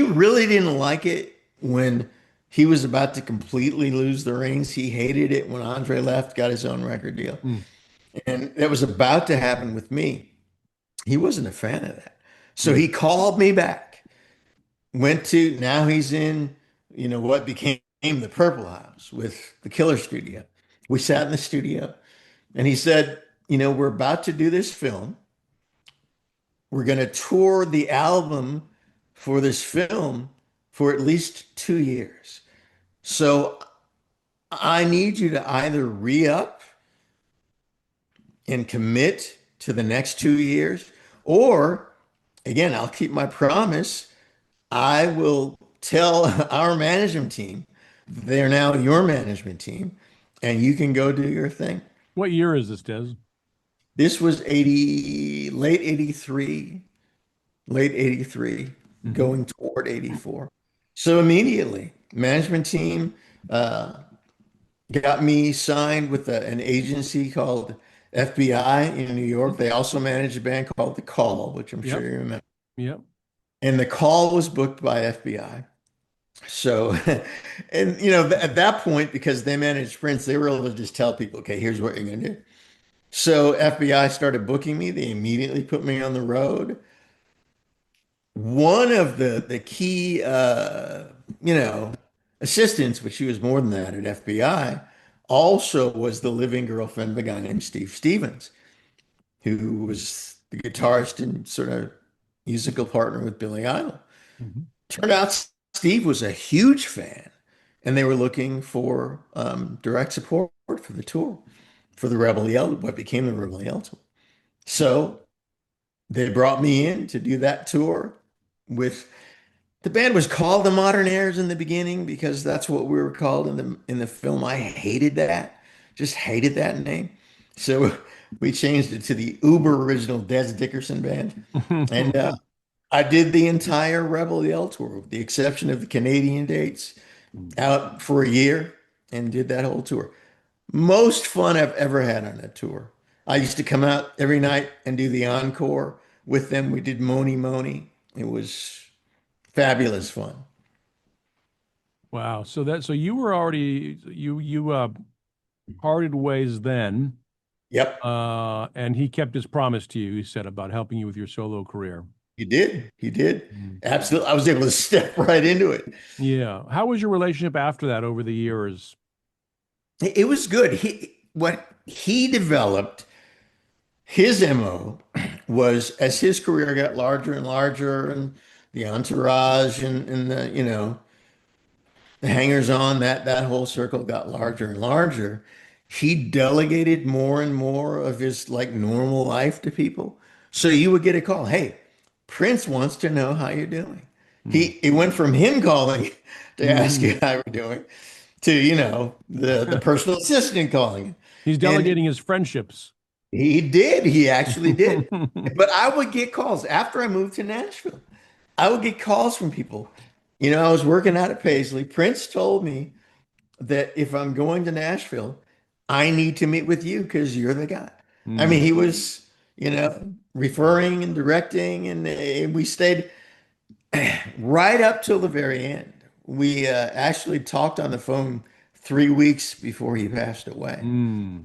really didn't like it when he was about to completely lose the reins. He hated it when Andre left, got his own record deal. Mm. And that was about to happen with me. He wasn't a fan of that. So Mm. he called me back, now he's in, what became the Purple House with the Killer Studio. We sat in the studio and he said, "We're about to do this film. We're going to tour the album for this film for at least 2 years. So I need you to either re-up and commit to the next 2 years, or again, I'll keep my promise. I will tell our management team they're now your management team, and you can go do your thing." What year is this, Des? This was 80, late 83, Hmm. going toward 84. So immediately, management team got me signed with an agency called FBI in New York. They also managed a band called The Call, which I'm sure Yep. you remember. Yep. And The Call was booked by FBI. So, and at that point, because they managed Prince, they were able to just tell people, "Okay, here's what you're going to do." So FBI started booking me. They immediately put me on the road. One of the key you know assistants, but she was more than that at FBI, also was the living girlfriend of a guy named Steve Stevens, who was the guitarist and sort of musical partner with Billy Idol. Hmm. Turned out Steve was a huge fan, and they were looking for direct support for the tour, for the Rebel Yell, what became the Rebel Yell tour. So they brought me in to do that tour with. The band was called the Modern Airs in the beginning because that's what we were called in the film. I hated that, just hated that name. So we changed it to the uber original Dez Dickerson band. And I did the entire Rebel Yell tour, with the exception of the Canadian dates, out for a year and did that whole tour. Most fun I've ever had on that tour. I used to come out every night and do the encore with them. We did Moni Moni. It was fabulous fun. Wow. So you were already you parted ways then, Yep. and he kept his promise to you. He said about helping you with your solo career. He did. He did. Mm. Absolutely. I was able to step right into it. Yeah. How was your relationship after that over the years? It was good. What he developed, his MO was, as his career got larger and larger, and the entourage and the hangers on, that whole circle got larger and larger. He delegated more and more of his like normal life to people. So you would get a call, "Hey, Prince wants to know how you're doing." Mm. It went from him calling to ask Mhm. you how we're doing to, the personal assistant calling. He's And delegating his friendships. he did. He actually did. But I would get calls after I moved to Nashville. I would get calls from people. I was working out at Paisley. Prince told me that if I'm going to Nashville, I need to meet with you because you're the guy. I mean, Mm. he was, referring and directing, and we stayed right up till the very end. We actually talked on the phone 3 weeks before he passed away. Mm.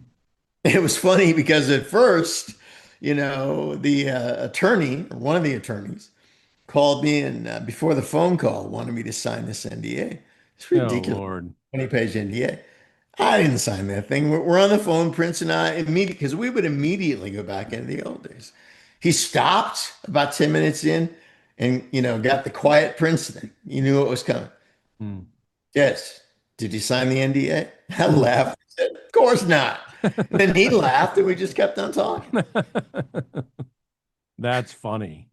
It was funny because at first, the attorney, or one of the attorneys, called me and before the phone call wanted me to sign this NDA. It's Oh ridiculous. Lord. 20-page NDA. I didn't sign that thing. We're on the phone, Prince and I, immediately, because we would immediately go back into the old days. He stopped about 10 minutes in and, got the quiet Prince thing. You knew what was coming. Mm. Yes. Did you sign the NDA? I laughed. I said, of course not. And then he laughed and we just kept on talking. That's funny.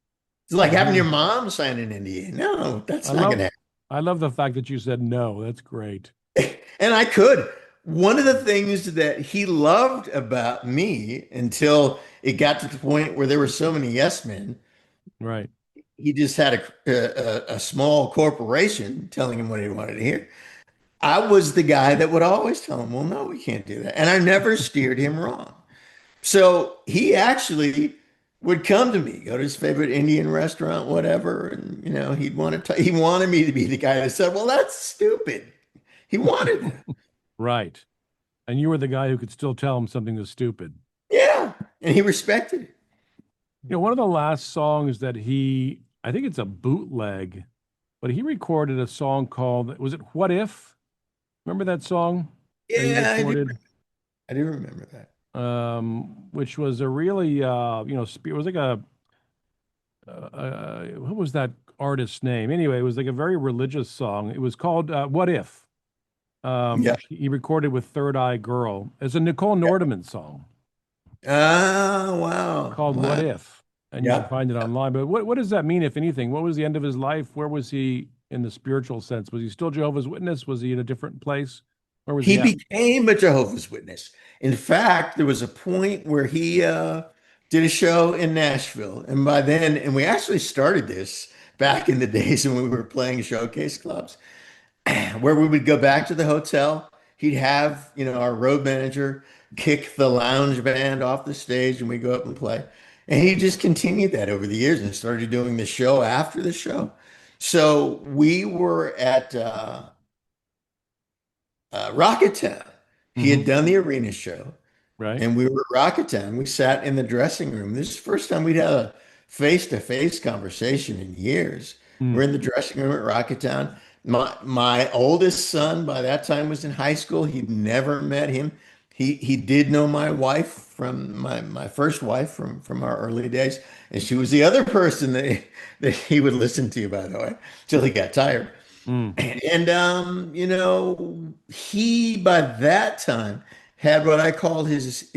It's like having your Mhm. mom sign an NDA. No, I that's not going love to I love the fact that you said no. That's great. happen. And I could. One of the things that he loved about me until it got to the point where there were so many yes men, Right. he just had a small corporation telling him what he wanted to hear. I was the guy that would always tell him, well, no, we can't do that. And I never steered him wrong. So he actually would come to me, go to his favorite Indian restaurant, whatever, and he wanted me to be the guy that said, "Well, that's stupid." He wanted that. Right. And you were the guy who could still tell him something was stupid. Yeah, and he respected it. One of the last songs that I think it's a bootleg, but he recorded a song called, was it What If? Remember that song that he Yeah, recorded? I do remember that. Which was a really, it was like what was that artist's name? Anyway, it was like a very religious song. It was called What If? Yeah. He recorded with Third Eye Girl. It's a Nicole Nordeman song Ah, wow, called What wow. If? And you can Yeah. find it online. But what does that mean, if anything? What was the end of his life? Where was he in the spiritual sense? Was he still Jehovah's Witness? Was he in a different place? Where was He he at? became a Jehovah's Witness. In fact, there was a point where he did a show in Nashville, and by then, and we actually started this back in the days when we were playing showcase clubs, where we would go back to the hotel. He'd have, our road manager kick the lounge band off the stage and we go up and play. And he just continued that over the years and started doing the show after the show. So we were at Rocketown. He had Hmm. done the arena show. Right? And we were at Rocketown. We sat in the dressing room. This is the first time we'd had a face-to-face conversation in years. We're Mm. in the dressing room at Rocketown. My oldest son by that time was in high school. He'd never met him. He did know my wife from my first wife from our early days, and she was the other person that he would listen to, by the way, till he got tired. Mm. And he by that time had what I called his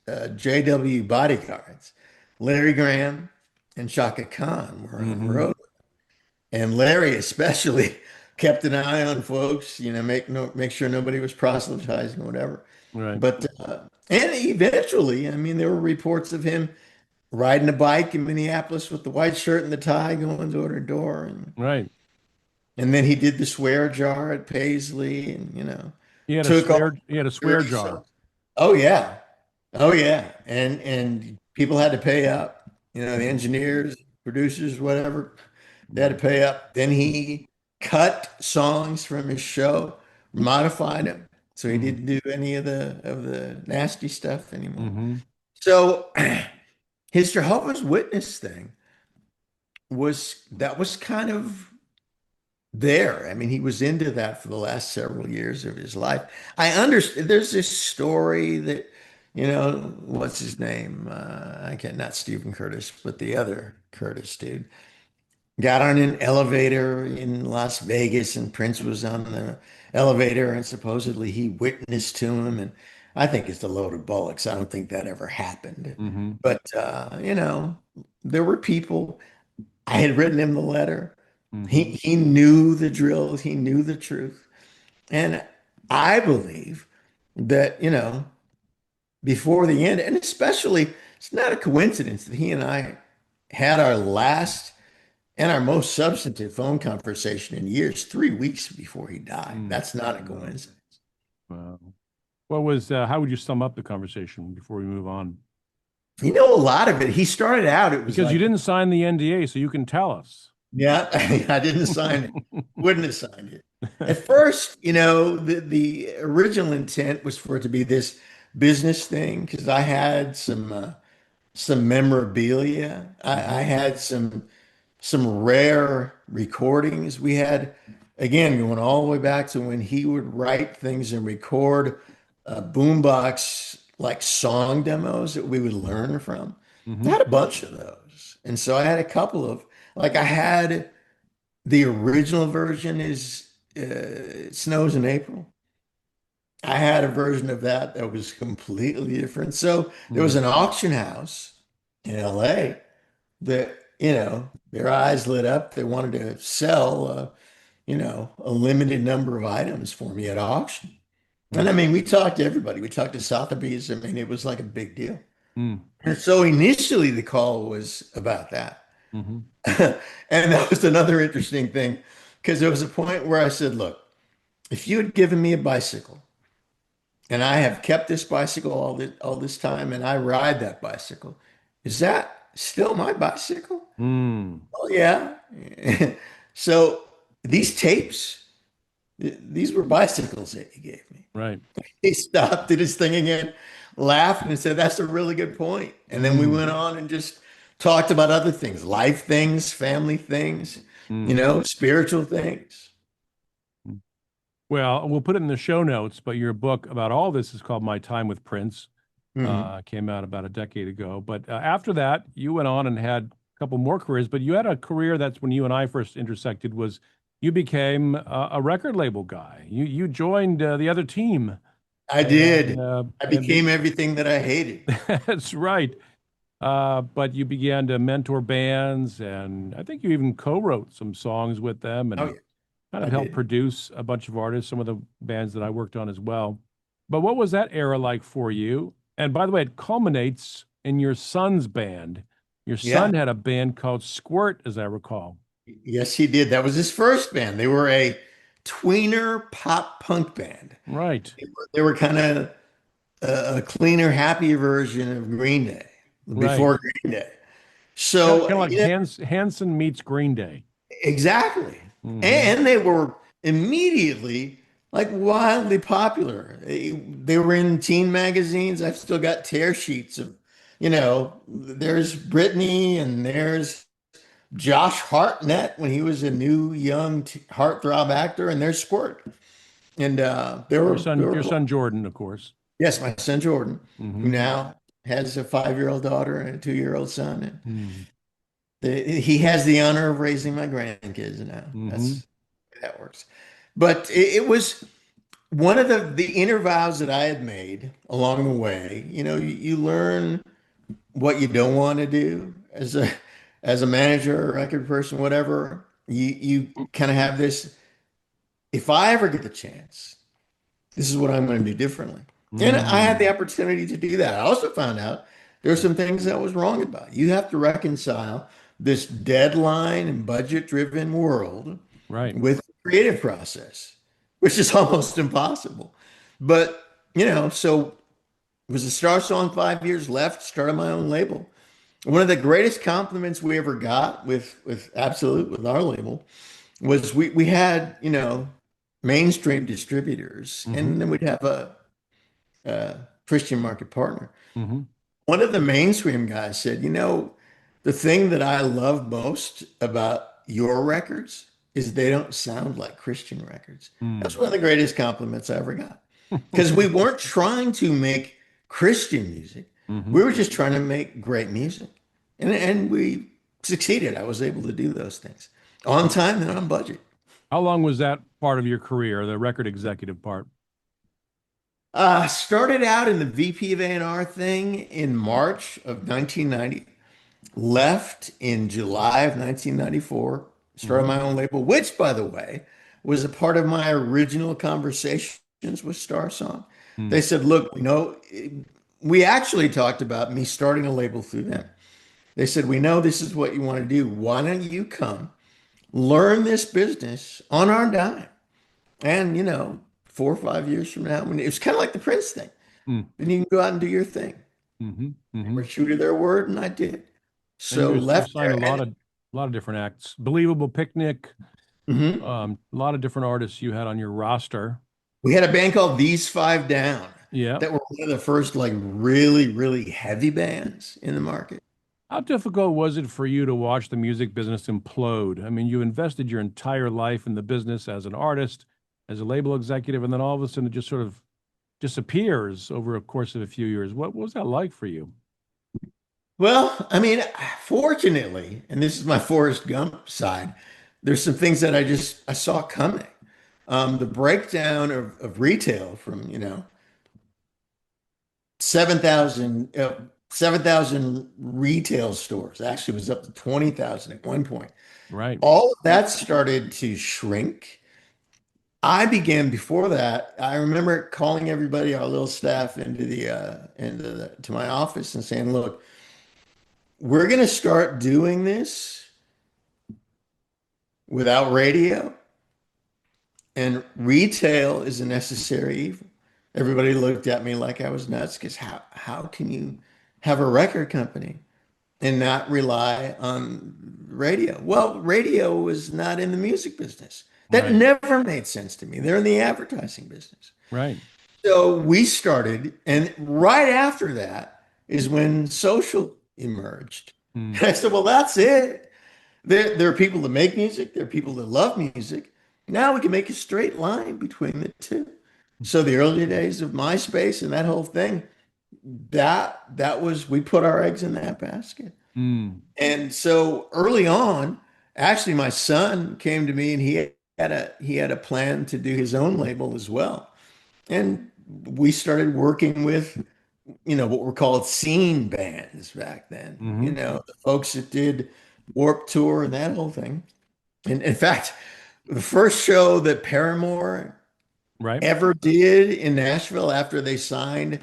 JW bodyguards. Larry Graham and Shaka Khan were on the Hmm. road. And Larry especially kept an eye on folks, make sure nobody was proselytizing or whatever. Right. But and eventually, I mean, there were reports of him riding a bike in Minneapolis with the white shirt and the tie going door to door. Right. And then he did the swear jar at Paisley and, took all He had a swear dirty jar. songs. Oh yeah. Oh yeah. And people had to pay up. The Hmm. engineers, producers, whatever, they had to pay up. Then he cut songs from his show, modified them. So he Hmm. didn't do any of the nasty stuff anymore. Hmm. So his Jehovah's Witness thing was kind of there. I mean, he was into that for the last several years of his life. I understand. There's this story that, what's his name? I can't, not Stephen Curtis, but the other Curtis dude, got on an elevator in Las Vegas, and Prince was on the elevator, and supposedly he witnessed to him. And I think it's a load of bollocks. I don't think that ever happened. Hmm. But there were people. I had written him the letter. Hmm. He knew the drills, he knew the truth. And I believe that, before the end, and especially, it's not a coincidence that he and I had our last and our most substantive phone conversation in years, 3 weeks before he died. Mm. That's not a Wow. coincidence. Wow. What was, how would you sum up the conversation before we move on? A lot of it, he started out, it was Because you like, didn't sign the NDA, so you can tell us. yeah, I didn't sign it, wouldn't have signed it. At first, the original intent was for it to be this business thing because I had some memorabilia. I Hmm. had some rare recordings. We had, again, going all the way back to when he would write things and record boombox like song demos that we would learn from. I Hmm. had a bunch of those. And so I had a couple of, like I had the original version is It Snows in April. I had a version of that was completely different. So there was Mm. an auction house in LA that, their eyes lit up. They wanted to sell, a limited number of items for me at auction. And Mm. I mean, we talked to everybody. We talked to Sotheby's. I mean, it was like a big deal. Mm. And so initially the call was about that. Hmm. And that was another interesting thing because there was a point where I said, look, if you had given me a bicycle and I have kept this bicycle all this time and I ride that bicycle, is that still my bicycle? Mm. Oh yeah. So these tapes, these were bicycles that he gave me. Right. He stopped, did his thing again, laughed, and said, "That's a really good point." And then we Mm. went on and just talked about other things, life things, family things, Mm. spiritual things. Mm. Well, we'll put it in the show notes, but your book about all this is called My Time with Prince. Mhm. Came out about a decade ago. But after that, you went on and had a couple more careers. But you had a career that's when you and I first intersected was you became a record label guy. You joined the other team, I and did. I be, became everything that I hated. that's right. But you began to mentor bands, and I think you even co-wrote some songs with them, Oh and yeah, kind I of helped did. produce a bunch of artists, some of the bands that I worked on as well. But what was that era like for you? And by the way, it culminates in your son's band. Your son Yeah. had a band called Squirt, as I recall. Yes, he did. That was his first band. They were a tweener pop punk band. Right, They were kind of a cleaner, happier version of Green Day right. before Green Day. Kind of, So, kind of like Hanson meets Green Day. exactly. Hmm. And they were immediately like wildly popular. They were in teen magazines. I've still got tear sheets of, there's Britney and there's Josh Hartnett when he was a new young heartthrob actor, and there's Squirt. And Your son Jordan, of course. yes, my son Jordan, who Hmm. now has a 5-year-old daughter and a 2-year-old son. And Hmm. he has the honor of raising my grandkids now. Hmm. That's that works. But it was one of the inner vows that I had made along the way. You learn what you don't want to do as a manager or record person, whatever. You kind of have this, if I ever get the chance, this is what I'm going to do differently. And I had the Mm. opportunity to do that. I also found out there are some things that I was wrong about. You have to reconcile this deadline and budget driven world Right. with the creative process, which is almost impossible. But, so it was a star song, 5 years left, started my own label. One of the greatest compliments we ever got with Absolute, with our label, was we had, mainstream distributors, Hmm. and then we'd have a Christian market partner. Hmm. One of the mainstream guys said, the thing that I love most about your records is they don't sound like Christian records. That's Mm. one of the greatest compliments I ever got. Because we weren't trying to make Christian music. Hmm. We were just trying to make great music. And we succeeded. I was able to do those things on time and on budget. How long was that part of your career, the record executive part? Started out in the VP of A&R thing in March of 1990. Left in July of 1994. started Hmm. my own label, which, by the way, was a part of my original conversations with Star Song. They Mm. said, look, we actually talked about me starting a label through them. They said, we know this is what you want to do. Why don't you come learn this business on our dime? And, 4 or 5 years from now, it was kind of like the Prince thing. Mm. Then you can go out and do your thing. Hmm. They Hmm. were true to their word, and I did. And So you left signed there, and a lot of different acts. Believable Picnic, mhm. a lot of different artists you had on your roster. We had a band called These Five Down Yeah. that were one of the first like really, really heavy bands in the market. How difficult was it for you to watch the music business implode? I mean, you invested your entire life in the business as an artist, as a label executive, and then all of a sudden it just sort of disappears over a course of a few years. What was that like for you? Well, I mean, fortunately, and this is my Forrest Gump side, there's some things that I saw coming. The breakdown of retail from, 7,000 7,000 retail stores actually was up to 20,000 at one point. Right. All of that started to shrink. I began before that. I remember calling everybody, our little staff, to my office and saying, "Look, we're going to start doing this without radio, and retail is a necessary evil." Everybody looked at me like I was nuts because how can you have a record company and not rely on radio? Well, radio was not in the music business. That Right. never made sense to me. They're in the advertising business. Right. So we started, and right after that is when social emerged. Mm. And I said, well, that's it. There are people that make music, there are people that love music. Now we can make a straight line between the two. So the early days of MySpace and that whole thing, that was we put our eggs in that basket. Mm. And so early on, actually my son came to me and he had a plan to do his own label as well. And we started working with, what were called scene bands back then, Hmm. the folks that did Warped Tour and that whole thing. And in fact, the first show that Paramore Right. ever did in Nashville after they signed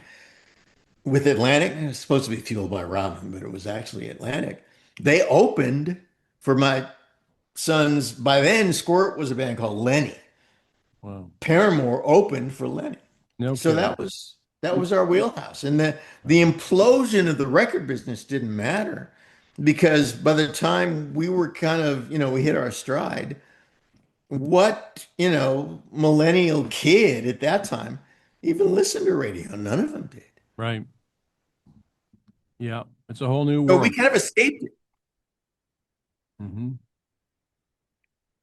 with Atlantic, it was supposed to be Fueled by Ramen, but it was actually Atlantic. They opened for my son's, by then, Squirt was a band called Lenny. Wow. Paramore opened for Lenny. No So kidding. that was our wheelhouse. And the implosion of the record business didn't matter because by the time we were kind of, we hit our stride, what, millennial kid at that time even listened to radio? None of them did. Right. Yeah. It's a whole new So we world. kind of escaped it. Hmm.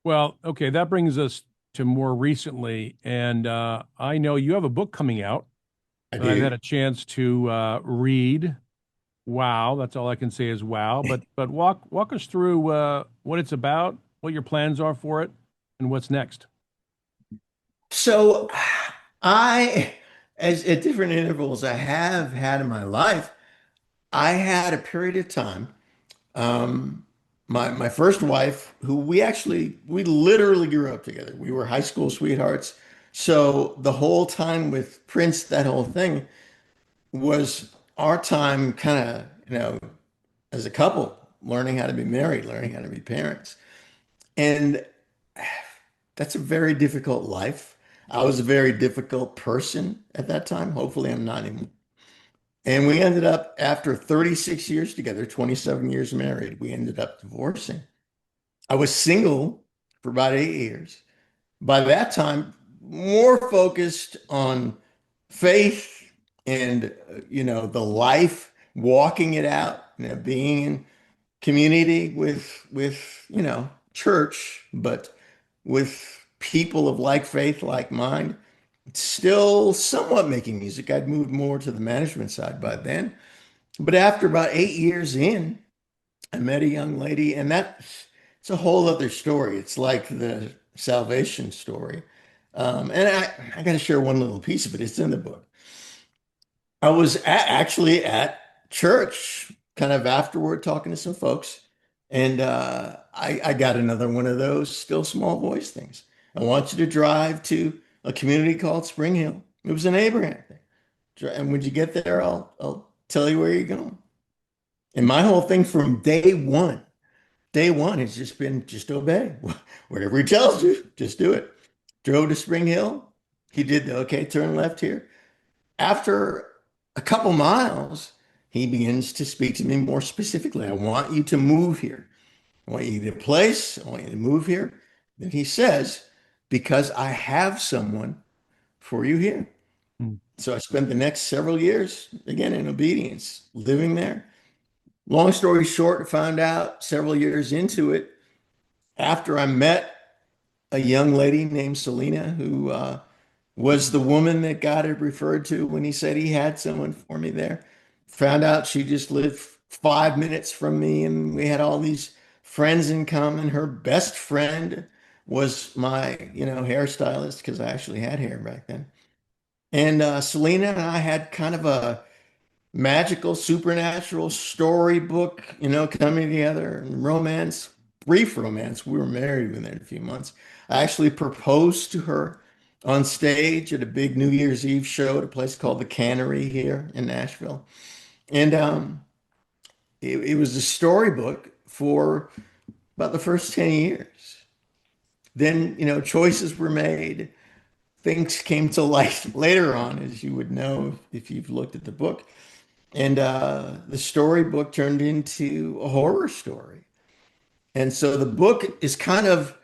Well, okay, that brings us to more recently, and I know you have a book coming out I that I've had do. a chance to read. Wow, that's all I can say is wow. But walk us through what it's about, what your plans are for it, and what's next. So I, as at different intervals I have had in my life, I had a period of time. Um, my first wife, who we literally grew up together. We were high school sweethearts. So the whole time with Prince, that whole thing was our time kind of, as a couple, learning how to be married, learning how to be parents. And that's a very difficult life. I was a very difficult person at that time. Hopefully I'm not anymore. And we ended up, after 36 years together, 27 years married, we ended up divorcing. I was single for about 8 years. By that time, more focused on faith and, the life, walking it out, being in community with, church, but with people of like faith, like mind. Still somewhat making music. I'd moved more to the management side by then. But after about 8 years in, I met a young lady, and it's a whole other story. It's like the salvation story. And I got to share one little piece of it. It's in the book. I was actually at church kind of afterward talking to some folks, and I got another one of those still small voice things. I want you to drive to a community called Spring Hill. It was an Abraham thing. And when you get there, I'll tell you where you're going. And my whole thing from day one has just been just obey. Whatever he tells you, just do it. Drove to Spring Hill. He did the okay, turn left here. After a couple miles, he begins to speak to me more specifically. I want you to move here. I want you to place. I want you to move here. Then he says, because I have someone for you here. Mm. So I spent the next several years, again, in obedience, living there. Long story short, I found out several years into it, after I met a young lady named Selena, who was the woman that God had referred to when he said he had someone for me there. Found out she just lived 5 minutes from me, and we had all these friends in common. Her best friend was my, hairstylist because I actually had hair back then. And Selena and I had kind of a magical, supernatural storybook, coming together and romance, brief romance. We were married within a few months. I actually proposed to her on stage at a big New Year's Eve show at a place called the Cannery here in Nashville. And it was a storybook for about the first 10 years. Then, choices were made. Things came to light later on, as you would know if you've looked at the book. And the storybook turned into a horror story. And so the book is kind of,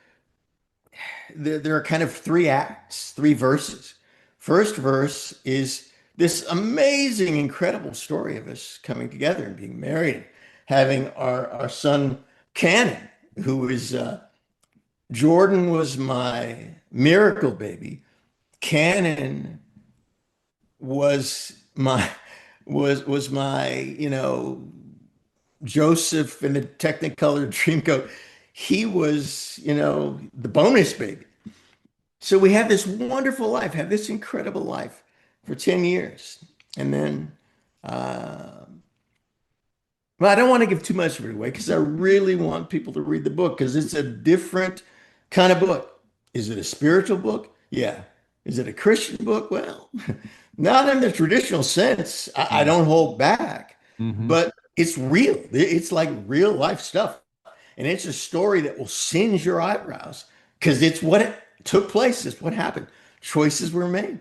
there are kind of three acts, three verses. First verse is this amazing, incredible story of us coming together and being married, having our son, Cannon, who is, Jordan was my miracle baby. Cannon was my, was my, Joseph in the Technicolor Dreamcoat. He was, the bonus baby. So we had this wonderful life, had this incredible life for 10 years. And then, well, I don't want to give too much of it away because I really want people to read the book because it's a different kind of book. Is it a spiritual book? Yeah. Is it a Christian book? Well, not in the traditional sense. I Mm. don't hold back, Hmm. but it's real. It's like real life stuff. And it's a story that will singe your eyebrows because it's what it took place. It's what happened. Choices were made.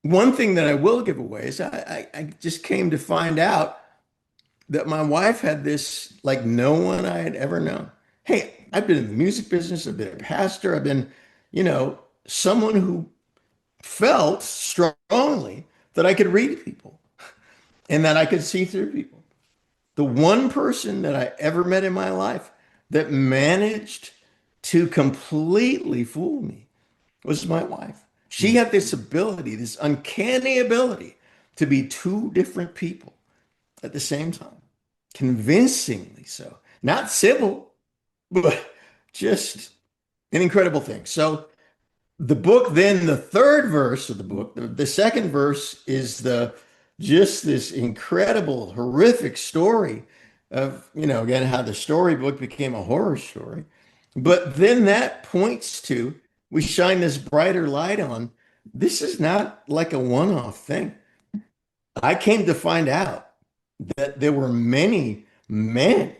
One thing that I will give away is I just came to find out that my wife had this like no one I had ever known. Hey, I've been in the music business. I've been a pastor. I've been, someone who felt strongly that I could read people and that I could see through people. The one person that I ever met in my life that managed to completely fool me was my wife. She Mm. had this ability, this uncanny ability to be two different people at the same time, convincingly so. Not civil, but just an incredible thing. So the book, then the third verse of the book, the second verse is the just this incredible, horrific story of, again, how the storybook became a horror story. But then that points to, we shine this brighter light on, this is not like a one-off thing. I came to find out that there were many men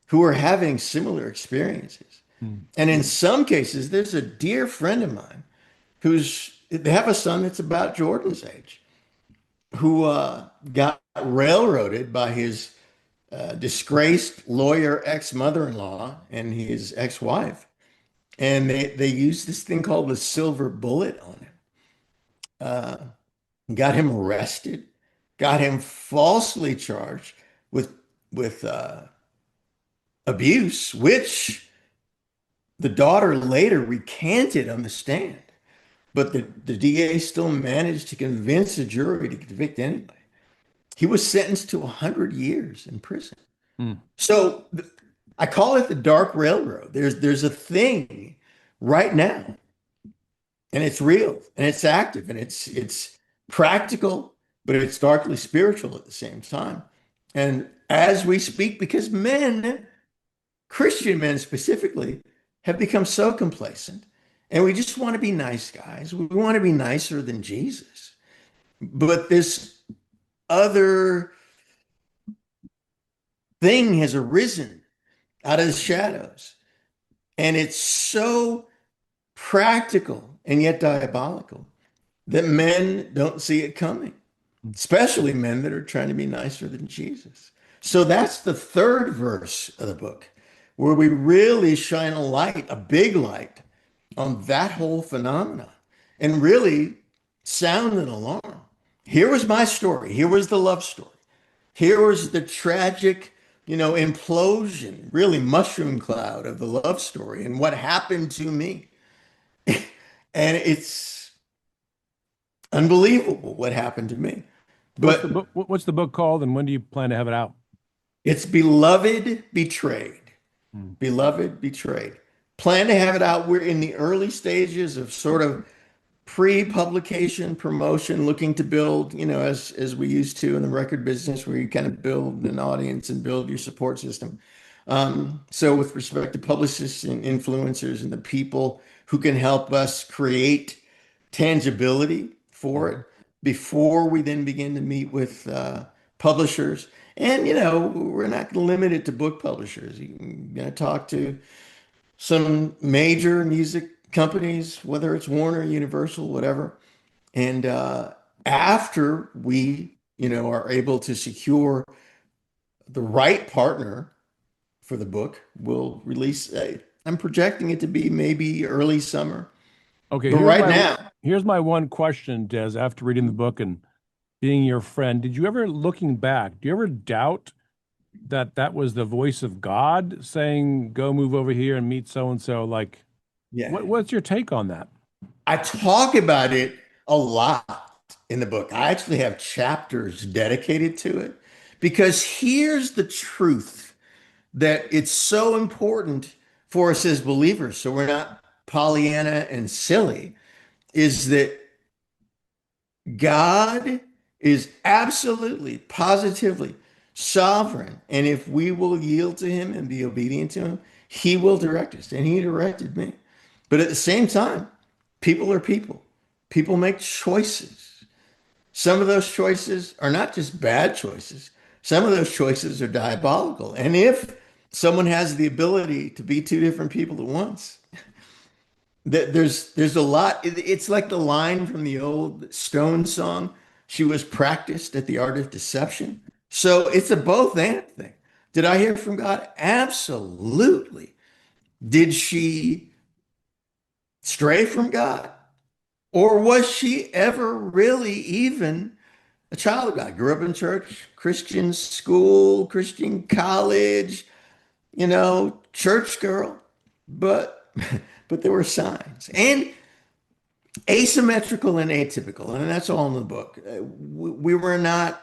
who were having similar experiences. Mm. And in some cases, there's a dear friend of mine they have a son that's about Jordan's age, who got railroaded by his disgraced lawyer ex-mother-in-law and his ex-wife. And they used this thing called the silver bullet on him. Uh, got him arrested, got him falsely charged with with abuse, which the daughter later recanted on the stand. But the DA still managed to convince a jury to convict anybody. He was sentenced to 100 years in prison. Mm. So I call it the dark railroad. There's a thing right now, and it's real, and it's active, and it's practical, but it's darkly spiritual at the same time. And as we speak, because men Christian men specifically have become so complacent, and we just want to be nice guys. We want to be nicer than Jesus. But this other thing has arisen out of the shadows, and it's so practical and yet diabolical that men don't see it coming, especially men that are trying to be nicer than Jesus. So that's the third verse of the book, where we really shine a light, a big light, on that whole phenomena and really sound an alarm. Here was my story. Here was the love story. Here was the tragic, implosion, really mushroom cloud of the love story and what happened to me. And it's unbelievable what happened to me. What's the But book? What's the book called, and when do you plan to have it out? it's Beloved Betrayed. Hmm. Beloved Betrayed. Plan to have it out. We're in the early stages of sort of pre-publication promotion, looking to build, as we used to in the record business, where you kind of build an audience and build your support system. So with respect to publicists and influencers and the people who can help us create tangibility for it Mhm. before we then begin to meet with publishers. And, we're not going to limit it to book publishers. You're going to talk to some major music companies, whether it's Warner, Universal, whatever. And after we, are able to secure the right partner for the book, we'll release. I'm projecting it to be maybe early summer. Okay, But right now, here's my one question, Des. After reading the book and being your friend, did you ever, looking back, do you ever doubt that that was the voice of God saying, "Go move over here and meet so and so"? Like, yeah, what's your take on that? I talk about it a lot in the book. I actually have chapters dedicated to it because here's the truth that it's so important for us as believers, so we're not Pollyanna and silly, is that God is absolutely, positively sovereign. And if we will yield to him and be obedient to him, he will direct us. And he directed me. But at the same time, people are people. People make choices. Some of those choices are not just bad choices. Some of those choices are diabolical. And if someone has the ability to be two different people at once, there's a lot. It's like the line from the old Stone song. She was practiced at the art of deception. So it's a both and thing. Did I hear from God? Absolutely. Did she stray from God? Or was she ever really even a child of God? Grew up in church, Christian school, Christian college, church girl. But but there were signs. And asymmetrical and atypical, and that's all in the book. We were not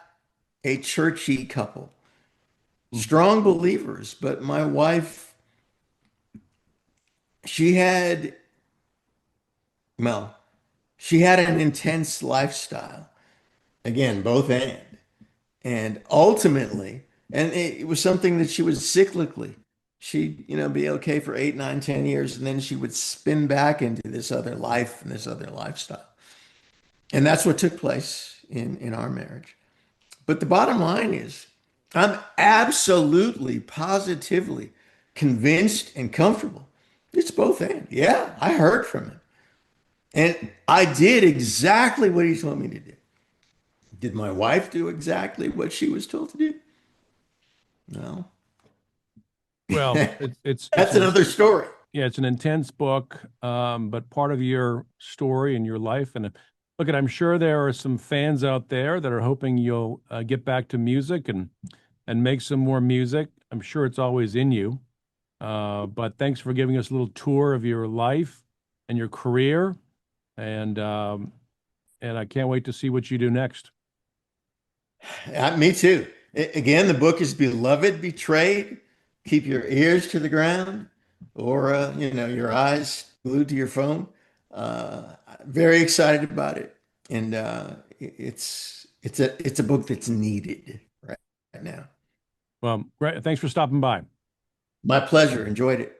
a churchy couple, strong believers, but my wife, she had, well, she had an intense lifestyle. Again, both and ultimately, and it was something that she would cyclically. She'd, be okay for 8, 9, 10 years, and then she would spin back into this other life and this other lifestyle. And that's what took place in our marriage. But the bottom line is, I'm absolutely, positively convinced and comfortable. It's both and. Yeah, I heard from him. And I did exactly what he told me to do. Did my wife do exactly what she was told to do? No. Well, it's That's an another story. yeah, it's an intense book, but part of your story and your life. And look, I'm sure there are some fans out there that are hoping you'll get back to music and make some more music. I'm sure it's always in you. But thanks for giving us a little tour of your life and your career, and um, and I can't wait to see what you do next. Me too. Again, the book is Beloved Betrayed. Keep your ears to the ground or, your eyes glued to your phone. Very excited about it. And it's a book that's needed right now. Well, great. Thanks for stopping by. My pleasure. Enjoyed it.